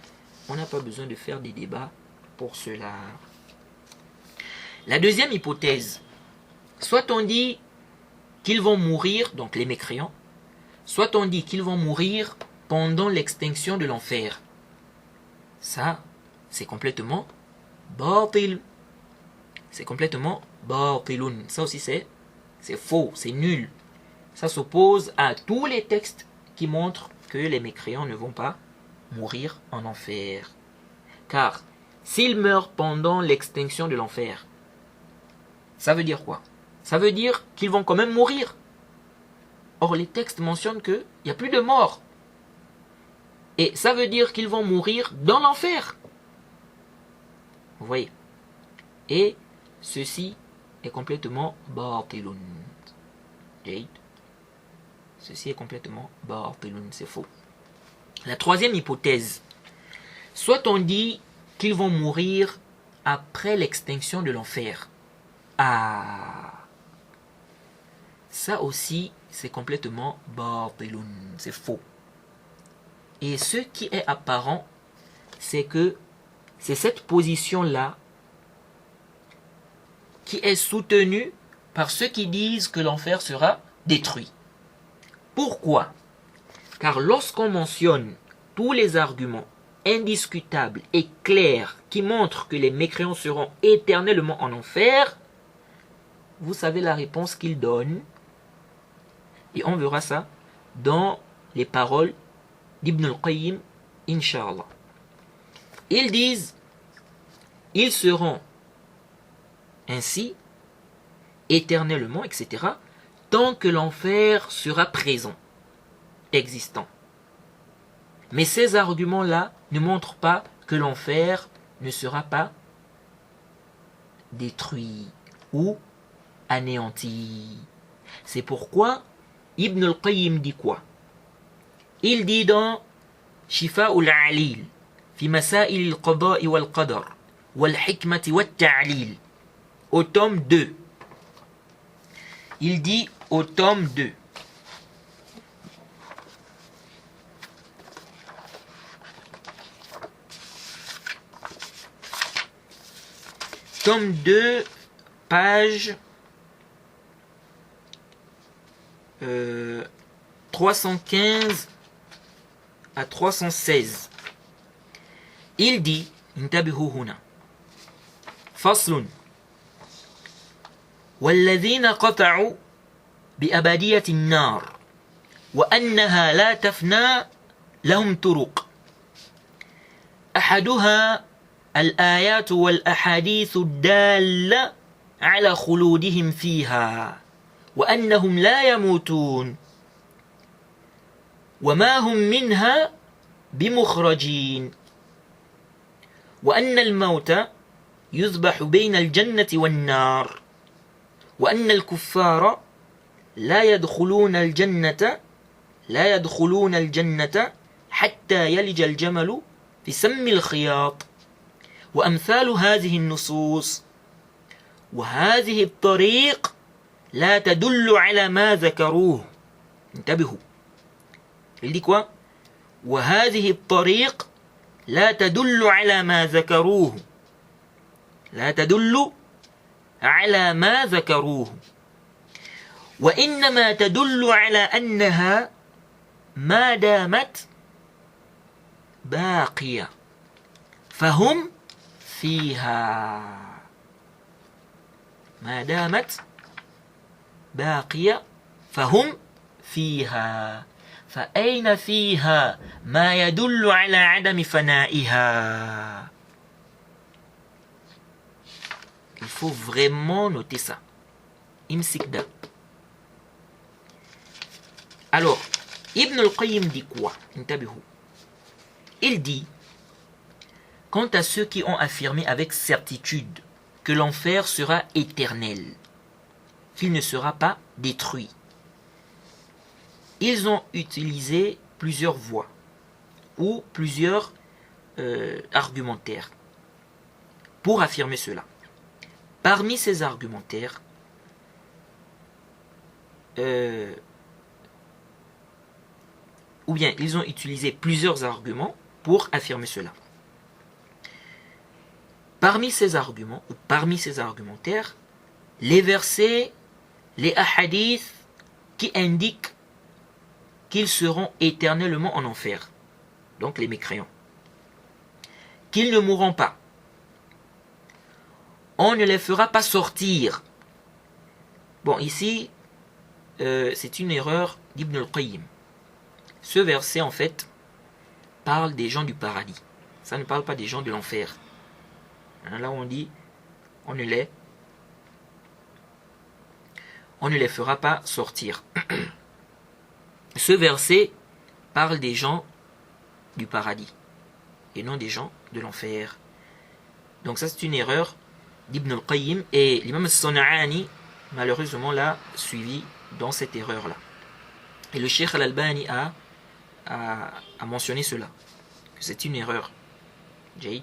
de faire des débats pour cela. La deuxième hypothèse, soit on dit qu'ils vont mourir, donc les mécréants, soit on dit qu'ils vont mourir pendant l'extinction de l'enfer. Ça, c'est complètement batil. C'est complètement batilun. Ça aussi c'est faux, c'est nul. Ça s'oppose à tous les textes qui montrent que les mécréants ne vont pas mourir en enfer. Car s'ils meurent pendant l'extinction de l'enfer, ça veut dire quoi? Ça veut dire qu'ils vont quand même mourir. Or les textes mentionnent qu'il n'y a plus de mort. Et ça veut dire qu'ils vont mourir dans l'enfer. Vous voyez. Et ceci est complètement batilun. Ceci est complètement batilun, c'est faux. La troisième hypothèse. Soit on dit qu'ils vont mourir après l'extinction de l'enfer. Ah, ça aussi, c'est complètement batilun, c'est faux. Et ce qui est apparent, c'est que c'est cette position-là qui est soutenue par ceux qui disent que l'enfer sera détruit. Pourquoi? Car lorsqu'on mentionne tous les arguments indiscutables et clairs qui montrent que les mécréants seront éternellement en enfer, vous savez la réponse qu'ils donnent. Et on verra ça dans les paroles d'Ibn al-Qayyim, Inch'Allah. Ils disent, ils seront ainsi éternellement, etc., tant que l'enfer sera présent, existant. Mais ces arguments-là ne montrent pas que l'enfer ne sera pas détruit ou anéanti. C'est pourquoi Ibn al-Qayyim dit quoi? Il dit dans Shifa'ul Alil, fi Masail al-Qada'i wal-Qadar, wal-Hikmati wal-Ta'lil, au tome 2. Il dit au tome 2. Tome 2, page 315 à 316. Il dit, انتبهوا هنا فصل والذين قطعوا بأبدية النار وأنها لا تفنى لهم طرق أحدها الآيات والأحاديث الدالة على خلودهم فيها وأنهم لا يموتون وما هم منها بمخرجين وأن الموت يذبح بين الجنة والنار وأن الكفار لا يدخلون الجنة حتى يلج الجمل في سم الخياط وأمثال هذه النصوص وهذه الطريق لا تدل على ما ذكروه. انتبهوا. Il dit quoi? وهذه الطريق لا تدل على ما ذكروه. لا تدل على ما ذكروه. وإنما تدل على أنها ما دامت باقية فهم فيها. ما دامت باقية فهم فيها. فأين فيها ما يدل على عدم فنائها. Il faut vraiment noter ça. Imsikda. Alors, Ibn al-Qayyim dit quoi? Il dit, quant à ceux qui ont affirmé avec certitude que l'enfer sera éternel, qu'il ne sera pas détruit, ils ont utilisé plusieurs voies ou plusieurs argumentaires pour affirmer cela. Parmi ces argumentaires, ou bien ils ont utilisé plusieurs arguments pour affirmer cela. Parmi ces arguments, ou parmi ces argumentaires, les versets, les hadiths qui indiquent qu'ils seront éternellement en enfer, donc les mécréants, qu'ils ne mourront pas, on ne les fera pas sortir. Bon, ici, c'est une erreur d'Ibn al-Qayyim. Ce verset, en fait, parle des gens du paradis. Ça ne parle pas des gens de l'enfer. Là où on dit, on ne les fera pas sortir. Ce verset parle des gens du paradis et non des gens de l'enfer. Donc ça c'est une erreur d'Ibn al-Qayyim, et l'imam Sana'ani malheureusement l'a suivi dans cette erreur là. Et le Cheikh Al-Albani a mentionné cela, que c'est une erreur. Jade.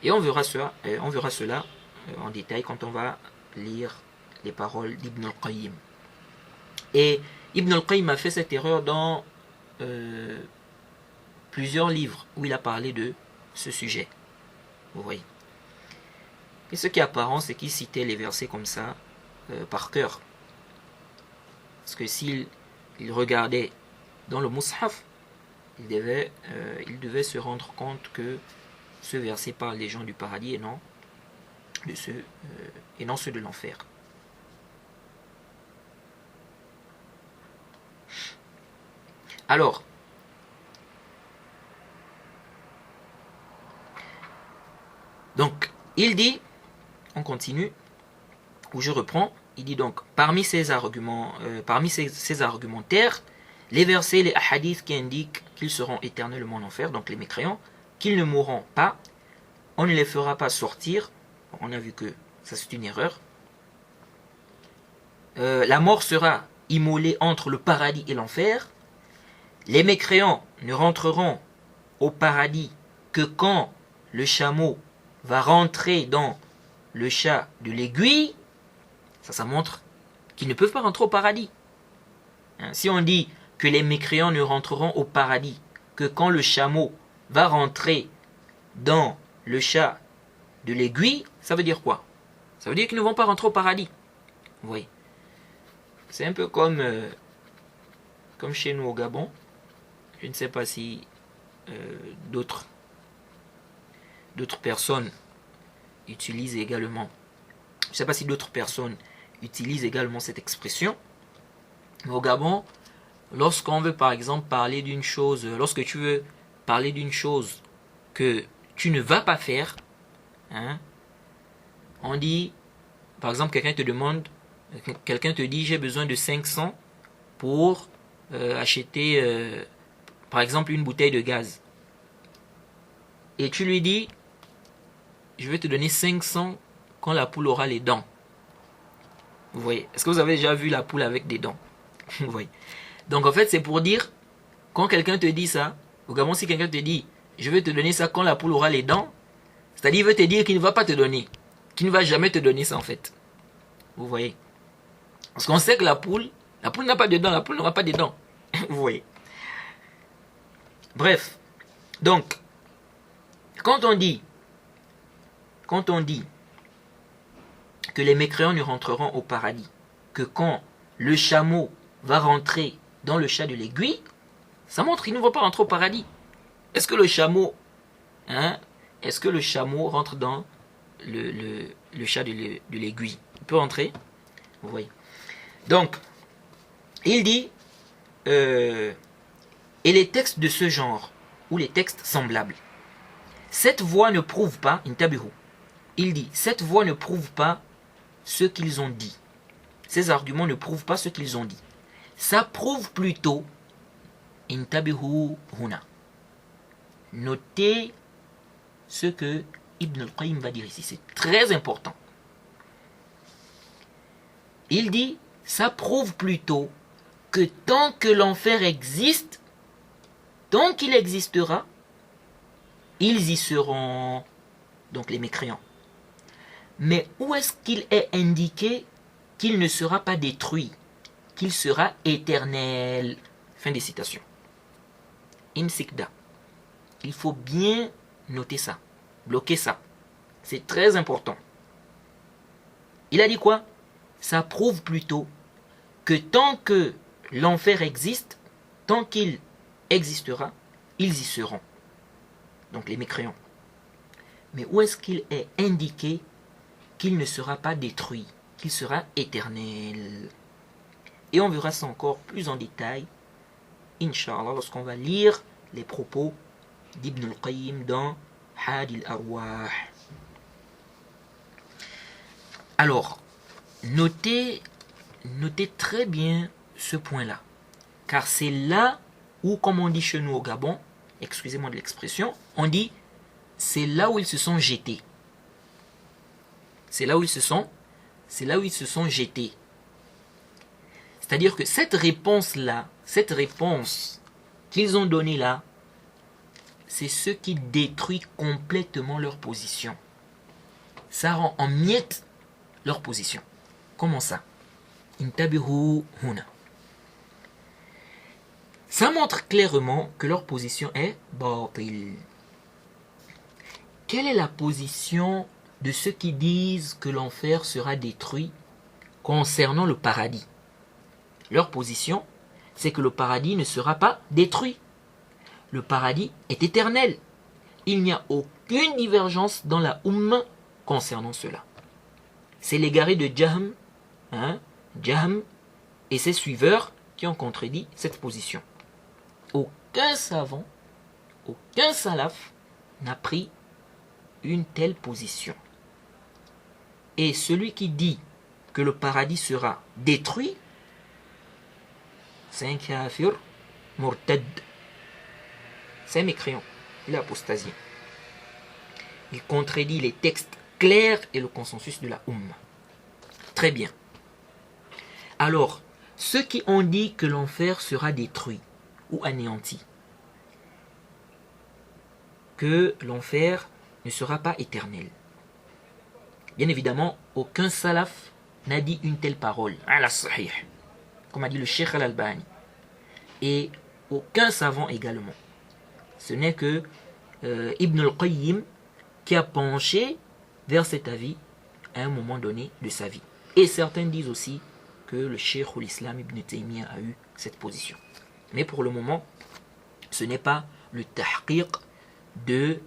Et on verra cela en détail quand on va lire les paroles d'Ibn al-Qayyim. Et Ibn al-Qayyim a fait cette erreur dans plusieurs livres où il a parlé de ce sujet. Vous voyez. Et ce qui est apparent, c'est qu'il citait les versets comme ça, par cœur. Parce que s'il regardait dans le Mus'haf, il devait se rendre compte que ce verset parle des gens du paradis et non ceux de l'enfer. Alors, donc, il dit, on continue, où je reprends, il dit donc, parmi ces arguments, ces argumentaires, les versets, les hadiths qui indiquent qu'ils seront éternellement en enfer, donc les mécréants, qu'ils ne mourront pas, on ne les fera pas sortir, on a vu que ça c'est une erreur, la mort sera immolée entre le paradis et l'enfer, les mécréants ne rentreront au paradis que quand le chameau va rentrer dans le chat de l'aiguille. Ça montre qu'ils ne peuvent pas rentrer au paradis. Si on dit que les mécréants ne rentreront au paradis que quand le chameau va rentrer dans le chat de l'aiguille, ça veut dire quoi? Ça veut dire qu'ils ne vont pas rentrer au paradis. Vous voyez. C'est un peu comme chez nous au Gabon. Je ne sais pas si d'autres personnes utilisent également. Je ne sais pas si d'autres personnes utilisent également cette expression. Mais au Gabon, lorsqu'on veut par exemple parler d'une chose, lorsque tu veux parler d'une chose que tu ne vas pas faire, on dit, par exemple, quelqu'un te dit j'ai besoin de 500 pour acheter par exemple une bouteille de gaz. Et tu lui dis je vais te donner 500 quand la poule aura les dents. Vous voyez? Est-ce que vous avez déjà vu la poule avec des dents? Vous voyez? Donc en fait c'est pour dire, quand quelqu'un te dit ça, au Gabon si quelqu'un te dit je vais te donner ça quand la poule aura les dents, c'est-à-dire il veut te dire qu'il ne va pas te donner, qu'il ne va jamais te donner ça en fait. Vous voyez? Parce qu'on sait que la poule n'a pas de dents, la poule n'aura pas de dents. Vous voyez? Bref, donc quand on dit que les mécréants ne rentreront au paradis que quand le chameau va rentrer dans le chat de l'aiguille, ça montre qu'ils ne vont pas rentrer au paradis. Est-ce que le chameau rentre dans le chat de l'aiguille? Il peut rentrer. Vous voyez. Donc, il dit et les textes de ce genre, ou les textes semblables, cette voie ne prouve pas, il dit, cette voie ne prouve pas ce qu'ils ont dit. Ces arguments ne prouvent pas ce qu'ils ont dit. Ça prouve plutôt, intabihu huna. Notez ce que Ibn al-Qayyim va dire ici, c'est très important. Il dit, ça prouve plutôt que tant que l'enfer existe, tant qu'il existera, ils y seront, donc les mécréants. Mais où est-ce qu'il est indiqué qu'il ne sera pas détruit, qu'il sera éternel? Fin des citations. Imsikda. Il faut bien noter ça, bloquer ça. C'est très important. Il a dit quoi? Ça prouve plutôt que tant que l'enfer existe, tant qu'il existera, ils y seront. Donc les mécréants. Mais où est-ce qu'il est indiqué qu'il ne sera pas détruit, qu'il sera éternel? Et on verra ça encore plus en détail, Inch'Allah, lorsqu'on va lire les propos d'Ibn al-Qayyim dans Hadi al-Arwah. Alors, notez très bien ce point-là, car c'est là où, comme on dit chez nous au Gabon, excusez-moi de l'expression, on dit c'est là où ils se sont jetés. C'est là où ils se sont jetés. C'est-à-dire que cette réponse-là, cette réponse qu'ils ont donnée là, c'est ce qui détruit complètement leur position. Ça rend en miettes leur position. Comment ça? Intabihu huna. Ça montre clairement que leur position est batil. Quelle est la position de ceux qui disent que l'enfer sera détruit concernant le paradis? Leur position, c'est que le paradis ne sera pas détruit. Le paradis est éternel. Il n'y a aucune divergence dans la Ummah concernant cela. C'est l'égaré de Jahm et ses suiveurs qui ont contredit cette position. Aucun savant, aucun salaf n'a pris une telle position. Et celui qui dit que le paradis sera détruit, c'est un kafir murtad. C'est un mécréant, il est apostasien. Il contredit les textes clairs et le consensus de la Ummah. Très bien. Alors, ceux qui ont dit que l'enfer sera détruit ou anéanti, que l'enfer ne sera pas éternel. Bien évidemment, aucun salaf n'a dit une telle parole, ala sahih, comme a dit le Cheikh Al-Albani, et aucun savant également. Ce n'est que Ibn al-Qayyim qui a penché vers cet avis à un moment donné de sa vie. Et certains disent aussi que le Cheikh l'Islam Ibn Taymiyyah a eu cette position. Mais pour le moment, ce n'est pas le tahqiq de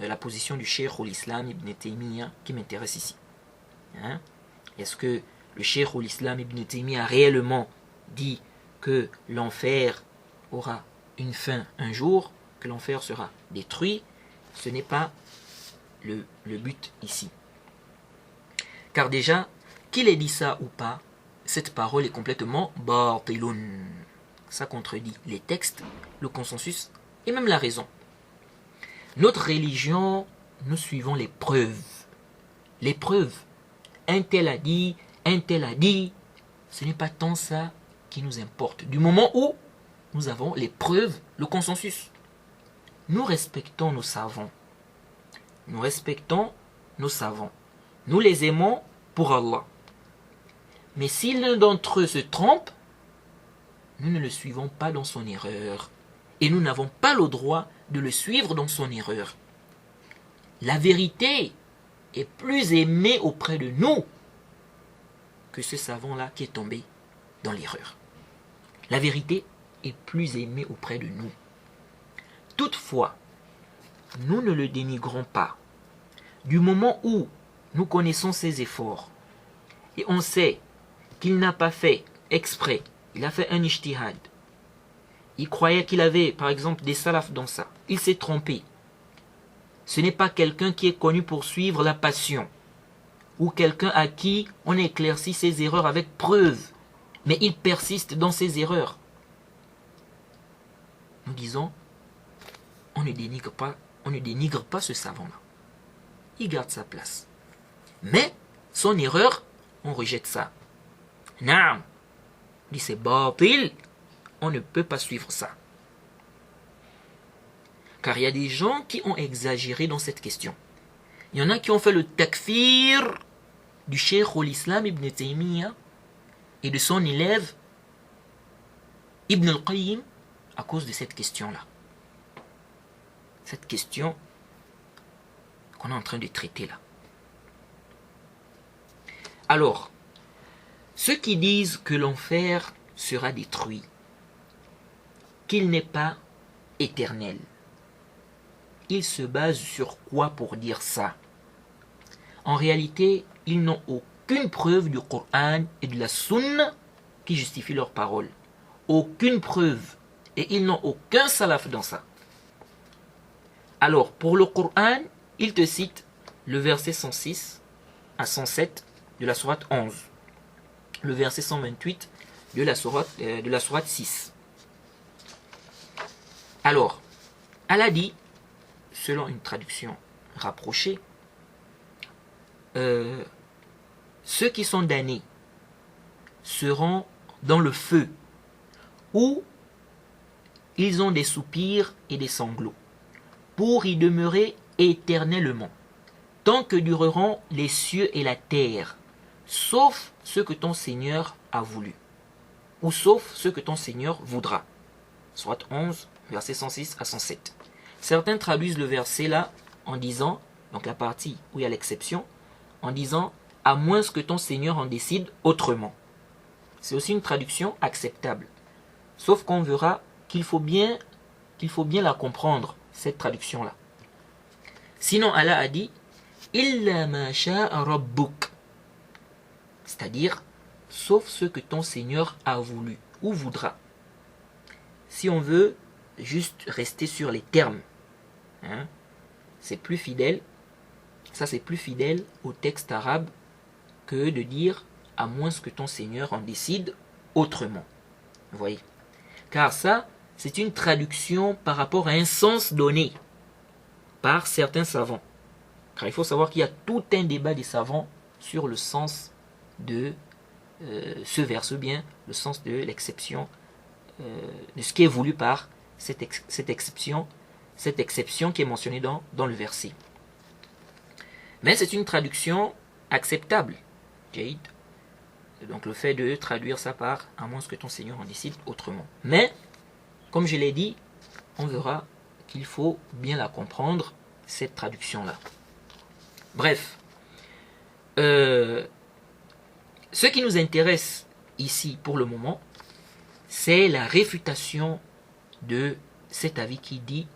la position du Cheikh l'Islam Ibn Taymiyyah qui m'intéresse ici. Est-ce que le Cheikh l'Islam Ibn Taymiyyah a réellement dit que l'enfer aura une fin un jour, que l'enfer sera détruit? Ce n'est pas le but ici. Car déjà, qu'il ait dit ça ou pas, cette parole est complètement batilun. Ça contredit les textes, le consensus et même la raison. Notre religion, nous suivons les preuves. Les preuves. Un tel a dit, un tel a dit. Ce n'est pas tant ça qui nous importe. Du moment où nous avons les preuves, le consensus. Nous respectons nos savants. Nous respectons nos savants. Nous les aimons pour Allah. Mais si l'un d'entre eux se trompe, nous ne le suivons pas dans son erreur. Et nous n'avons pas le droit de le suivre dans son erreur. La vérité est plus aimée auprès de nous que ce savant-là qui est tombé dans l'erreur. La vérité est plus aimée auprès de nous. Toutefois, nous ne le dénigrons pas. Du moment où nous connaissons ses efforts et on sait qu'il n'a pas fait exprès, il a fait un ijtihad. Il croyait qu'il avait, par exemple, des salafs dans ça. Il s'est trompé. Ce n'est pas quelqu'un qui est connu pour suivre la passion ou quelqu'un à qui on éclaircit ses erreurs avec preuve, mais il persiste dans ses erreurs. Nous disons, on ne dénigre pas ce savant-là. Il garde sa place. Mais son erreur, on rejette ça. Naam, dit c'est batil, on ne peut pas suivre ça. Car il y a des gens qui ont exagéré dans cette question. Il y en a qui ont fait le takfir du Cheikh l'Islam Ibn Taymiyyah et de son élève Ibn al-Qayyim à cause de cette question-là. Cette question qu'on est en train de traiter là. Alors, ceux qui disent que l'enfer sera détruit, qu'il n'est pas éternel, ils se basent sur quoi pour dire ça? En réalité, ils n'ont aucune preuve du Coran et de la Sunna qui justifie leurs paroles. Aucune preuve. Et ils n'ont aucun salaf dans ça. Alors, pour le Coran, ils te citent le verset 106 à 107 de la sourate 11. Le verset 128 de la sourate 6. Alors, Allah dit, selon une traduction rapprochée, ceux qui sont damnés seront dans le feu, où ils ont des soupirs et des sanglots, pour y demeurer éternellement, tant que dureront les cieux et la terre, sauf ce que ton Seigneur a voulu, ou sauf ce que ton Seigneur voudra. Sourate 11, versets 106 à 107. Certains traduisent le verset là en disant, donc la partie où il y a l'exception, en disant « à moins que ton Seigneur en décide autrement ». C'est aussi une traduction acceptable. Sauf qu'on verra qu'il faut bien la comprendre, cette traduction-là. Sinon, Allah a dit « Illa ma sha'a rabbuk », c'est-à-dire « sauf ce que ton Seigneur a voulu ou voudra ». Si on veut juste rester sur les termes, hein, c'est plus fidèle, ça c'est plus fidèle au texte arabe que de dire « à moins que ton Seigneur en décide autrement ». Vous voyez ? Car ça, c'est une traduction par rapport à un sens donné par certains savants. Car il faut savoir qu'il y a tout un débat des savants sur le sens de ce verset, bien le sens de l'exception, de ce qui est voulu par cette exception qui est mentionnée dans le verset. Mais c'est une traduction acceptable. Jaïd. Donc le fait de traduire ça par « à moins que ton Seigneur en décide autrement ». Mais, comme je l'ai dit, on verra qu'il faut bien la comprendre, cette traduction-là. Bref, ce qui nous intéresse ici pour le moment, c'est la réfutation de cet avis qui dit,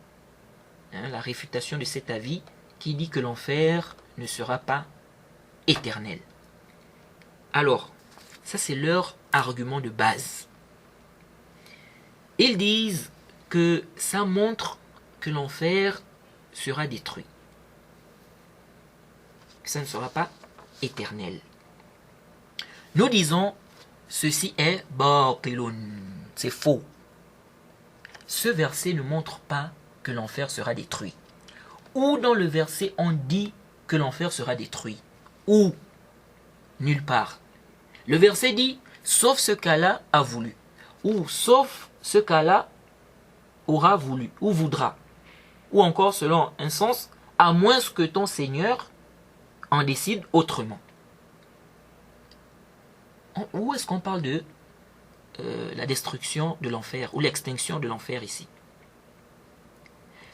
la réfutation de cet avis qui dit que l'enfer ne sera pas éternel. Alors, ça c'est leur argument de base. Ils disent que ça montre que l'enfer sera détruit. Que ça ne sera pas éternel. Nous disons, ceci est batilun, c'est faux. Ce verset ne montre pas que l'enfer sera détruit. Où dans le verset on dit que l'enfer sera détruit? Où? Nulle part. Le verset dit, sauf ce qu'Allah a voulu. Ou sauf ce qu'Allah aura voulu ou voudra. Ou encore, selon un sens, à moins que ton Seigneur en décide autrement. Où est-ce qu'on parle de la destruction de l'enfer ou l'extinction de l'enfer ici?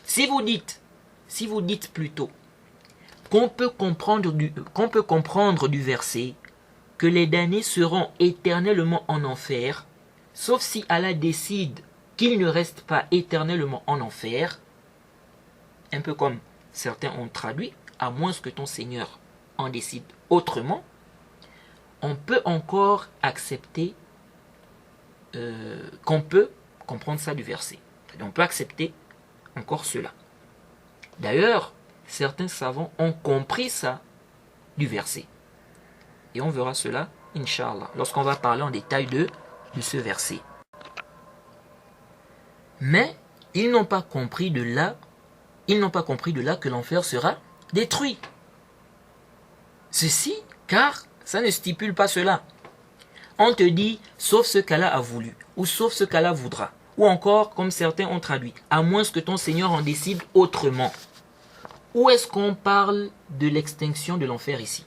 Si vous dites plutôt qu'on peut comprendre du verset que les damnés seront éternellement en enfer, sauf si Allah décide qu'ils ne restent pas éternellement en enfer, un peu comme certains ont traduit, à moins que ton Seigneur en décide autrement, on peut encore accepter qu'on peut comprendre ça du verset. On peut accepter encore cela. D'ailleurs, certains savants ont compris ça du verset. Et on verra cela, Inch'Allah, lorsqu'on va parler en détail de ce verset. Mais ils n'ont pas compris de là que l'enfer sera détruit. Ceci, car ça ne stipule pas cela. On te dit, sauf ce qu'Allah a voulu, ou sauf ce qu'Allah voudra. Ou encore, comme certains ont traduit, à moins que ton Seigneur en décide autrement. Où est-ce qu'on parle de l'extinction de l'enfer ici?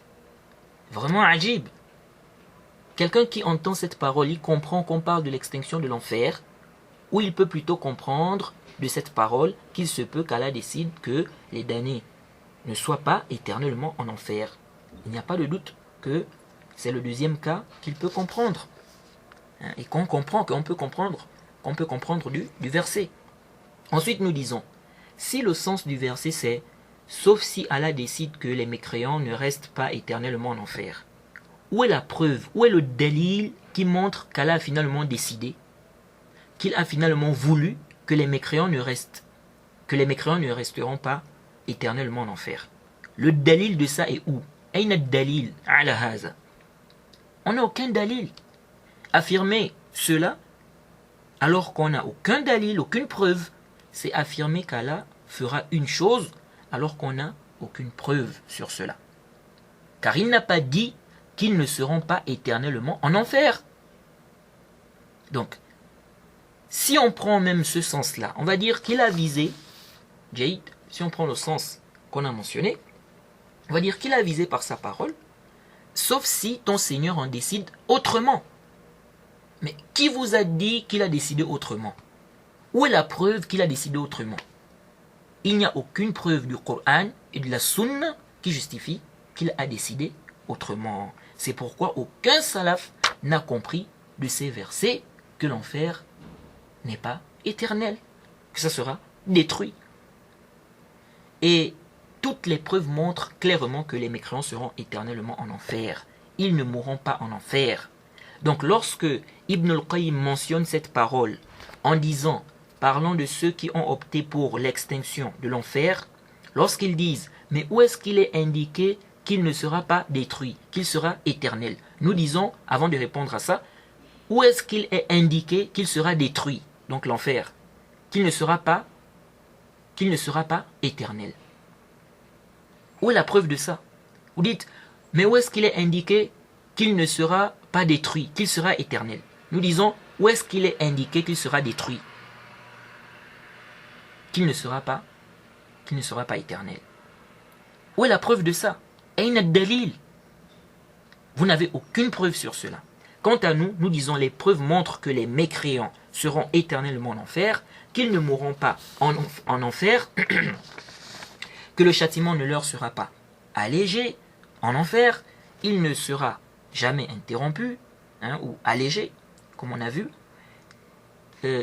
Vraiment ajib. Quelqu'un qui entend cette parole, il comprend qu'on parle de l'extinction de l'enfer, ou il peut plutôt comprendre de cette parole qu'il se peut qu'Allah décide que les damnés ne soient pas éternellement en enfer. Il n'y a pas de doute que c'est le deuxième cas qu'il peut comprendre. Et qu'on peut comprendre du verset. Ensuite nous disons, si le sens du verset c'est « sauf si Allah décide que les mécréants ne restent pas éternellement en enfer », où est la preuve, où est le dalil qui montre qu'Allah a finalement décidé, qu'il a finalement voulu que les mécréants ne resteront pas éternellement en enfer? Le dalil de ça est où? Aïna dalil ala haza. On n'a aucun dalil. Affirmer cela alors qu'on n'a aucun dalil, aucune preuve, c'est affirmer qu'Allah fera une chose alors qu'on n'a aucune preuve sur cela. Car il n'a pas dit qu'ils ne seront pas éternellement en enfer. Donc, si on prend même ce sens-là, on va dire qu'il a visé, Jaïd, si on prend le sens qu'on a mentionné, on va dire qu'il a visé par sa parole, sauf si ton Seigneur en décide autrement. Mais qui vous a dit qu'il a décidé autrement? Où est la preuve qu'il a décidé autrement? Il n'y a aucune preuve du Coran et de la Sunna qui justifie qu'il a décidé autrement. C'est pourquoi aucun salaf n'a compris de ces versets que l'enfer n'est pas éternel, que ça sera détruit. Et toutes les preuves montrent clairement que les mécréants seront éternellement en enfer. Ils ne mourront pas en enfer. Donc lorsque Ibn al-Qayyim mentionne cette parole en disant, parlant de ceux qui ont opté pour l'extinction de l'enfer, lorsqu'ils disent, mais où est-ce qu'il est indiqué qu'il ne sera pas détruit, qu'il sera éternel? Nous disons, avant de répondre à ça, où est-ce qu'il est indiqué qu'il sera détruit, donc l'enfer, qu'il ne sera pas éternel? Où est la preuve de ça? Vous dites, mais où est-ce qu'il est indiqué qu'il ne sera pas détruit, qu'il sera éternel? Nous disons, où est-ce qu'il est indiqué qu'il sera détruit, qu'il ne sera pas éternel? Où est la preuve de ça? Aïn ad-dalil. Vous n'avez aucune preuve sur cela. Quant à nous, nous disons les preuves montrent que les mécréants seront éternellement en enfer, qu'ils ne mourront pas en enfer, que le châtiment ne leur sera pas allégé en enfer, il ne sera jamais interrompu, ou allégé, comme on a vu.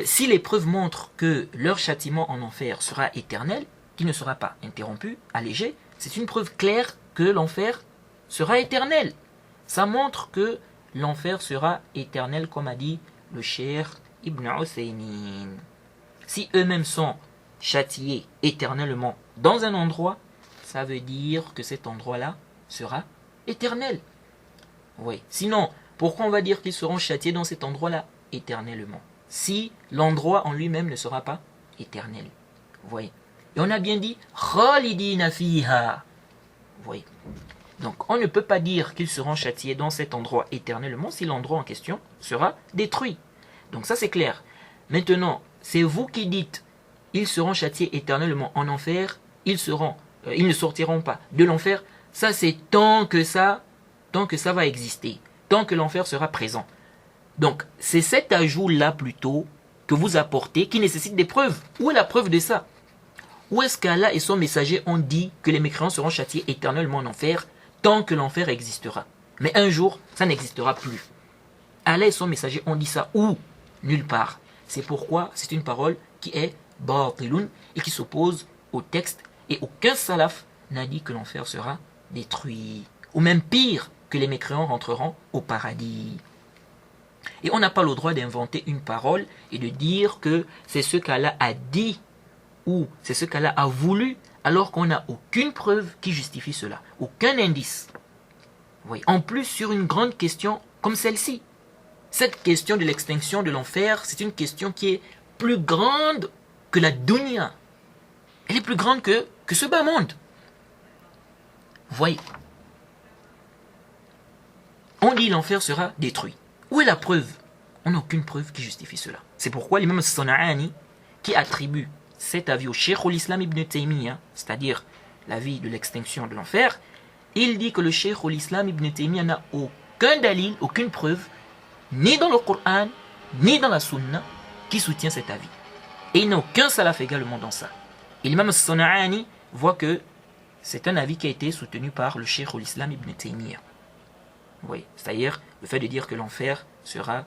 Si les preuves montrent que leur châtiment en enfer sera éternel, qu'il ne sera pas interrompu, allégé, c'est une preuve claire que l'enfer sera éternel. Ça montre que l'enfer sera éternel, comme a dit le Cheikh Ibn Uthaymin. Si eux-mêmes sont châtiés éternellement dans un endroit, ça veut dire que cet endroit-là sera éternel. Oui. Sinon, pourquoi on va dire qu'ils seront châtiés dans cet endroit-là éternellement, si l'endroit en lui-même ne sera pas éternel? Vous voyez. Et on a bien dit Khalidina fiha. Vous voyez. Donc on ne peut pas dire qu'ils seront châtiés dans cet endroit éternellement si l'endroit en question sera détruit. Donc ça c'est clair. Maintenant, c'est vous qui dites ils seront châtiés éternellement en enfer, ils ne sortiront pas de l'enfer. Ça c'est tant que ça va exister, tant que l'enfer sera présent. Donc c'est cet ajout-là plutôt que vous apportez qui nécessite des preuves. Où est la preuve de ça? Où est-ce qu'Allah et son messager ont dit que les mécréants seront châtiés éternellement en enfer tant que l'enfer existera? Mais un jour, ça n'existera plus. Allah et son messager ont dit ça où? Nulle part. C'est pourquoi c'est une parole qui est batilun et qui s'oppose au texte, et aucun salaf n'a dit que l'enfer sera détruit. Ou même pire, que les mécréants rentreront au paradis. Et on n'a pas le droit d'inventer une parole et de dire que c'est ce qu'Allah a dit ou c'est ce qu'Allah a voulu, alors qu'on n'a aucune preuve qui justifie cela, aucun indice. Oui. En plus, sur une grande question comme celle-ci, cette question de l'extinction de l'enfer, c'est une question qui est plus grande que la dunya. Elle est plus grande que ce bas monde. Vous voyez. On dit l'enfer sera détruit. Où est la preuve? On n'a aucune preuve qui justifie cela. C'est pourquoi l'imam Sana'ani, qui attribue cet avis au Cheikh al-Islam ibn Taymiyyah, c'est-à-dire l'avis de l'extinction de l'enfer, il dit que le Cheikh al-Islam ibn Taymiyyah n'a aucun dalil, aucune preuve, ni dans le Coran, ni dans la Sunna, qui soutient cet avis. Et il n'y a aucun salaf également dans ça. Et l'imam Sana'ani voit que c'est un avis qui a été soutenu par le Cheikh al-Islam ibn Taymiyyah. Oui, c'est-à-dire le fait de dire que l'enfer sera,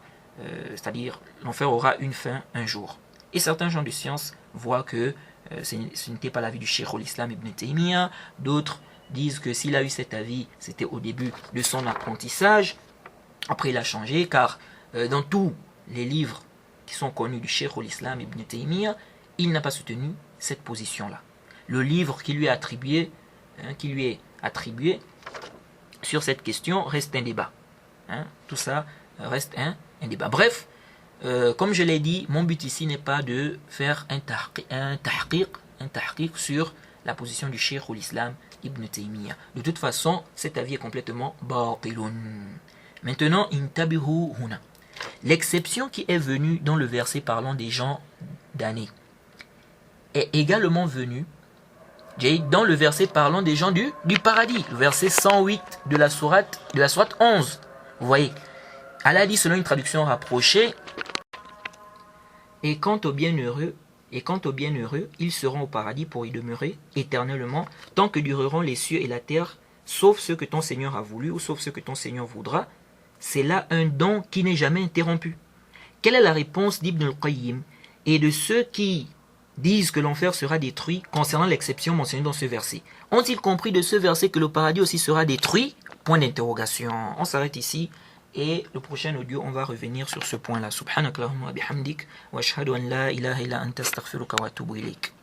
c'est-à-dire l'enfer aura une fin un jour. Et certains gens de science voient que ce n'était pas l'avis du Cheikh al-Islam ibn Taymiyyah. D'autres disent que s'il a eu cet avis, c'était au début de son apprentissage. Après, il a changé, car dans tous les livres qui sont connus du Cheikh al-Islam ibn Taymiyyah, il n'a pas soutenu cette position-là. Le livre qui lui est attribué, sur cette question reste un débat. Tout ça reste un débat. Bref, comme je l'ai dit, mon but ici n'est pas de faire un tahqiq sur la position du Cheikh al-Islam Ibn Taymiyyah. De toute façon, cet avis est complètement batilun. Maintenant, intabihu huna. L'exception qui est venue dans le verset parlant des gens damnés est également venue dans le verset parlant des gens du paradis, le verset 108 de la sourate 11. Vous voyez, Allah dit selon une traduction rapprochée, et quant aux bienheureux, ils seront au paradis pour y demeurer éternellement, tant que dureront les cieux et la terre, sauf ceux que ton Seigneur a voulu ou sauf ceux que ton Seigneur voudra. C'est là un don qui n'est jamais interrompu. Quelle est la réponse d'Ibn al-Qayyim et de ceux qui disent que l'enfer sera détruit concernant l'exception mentionnée dans ce verset? Ont-ils compris de ce verset que le paradis aussi sera détruit? Point d'interrogation. On s'arrête ici et le prochain audio, on va revenir sur ce point-là. Subhanakallahumma wa bihamdik wa ashhadu an la ilaha illa anta astaghfiruka wa atubu ilayk.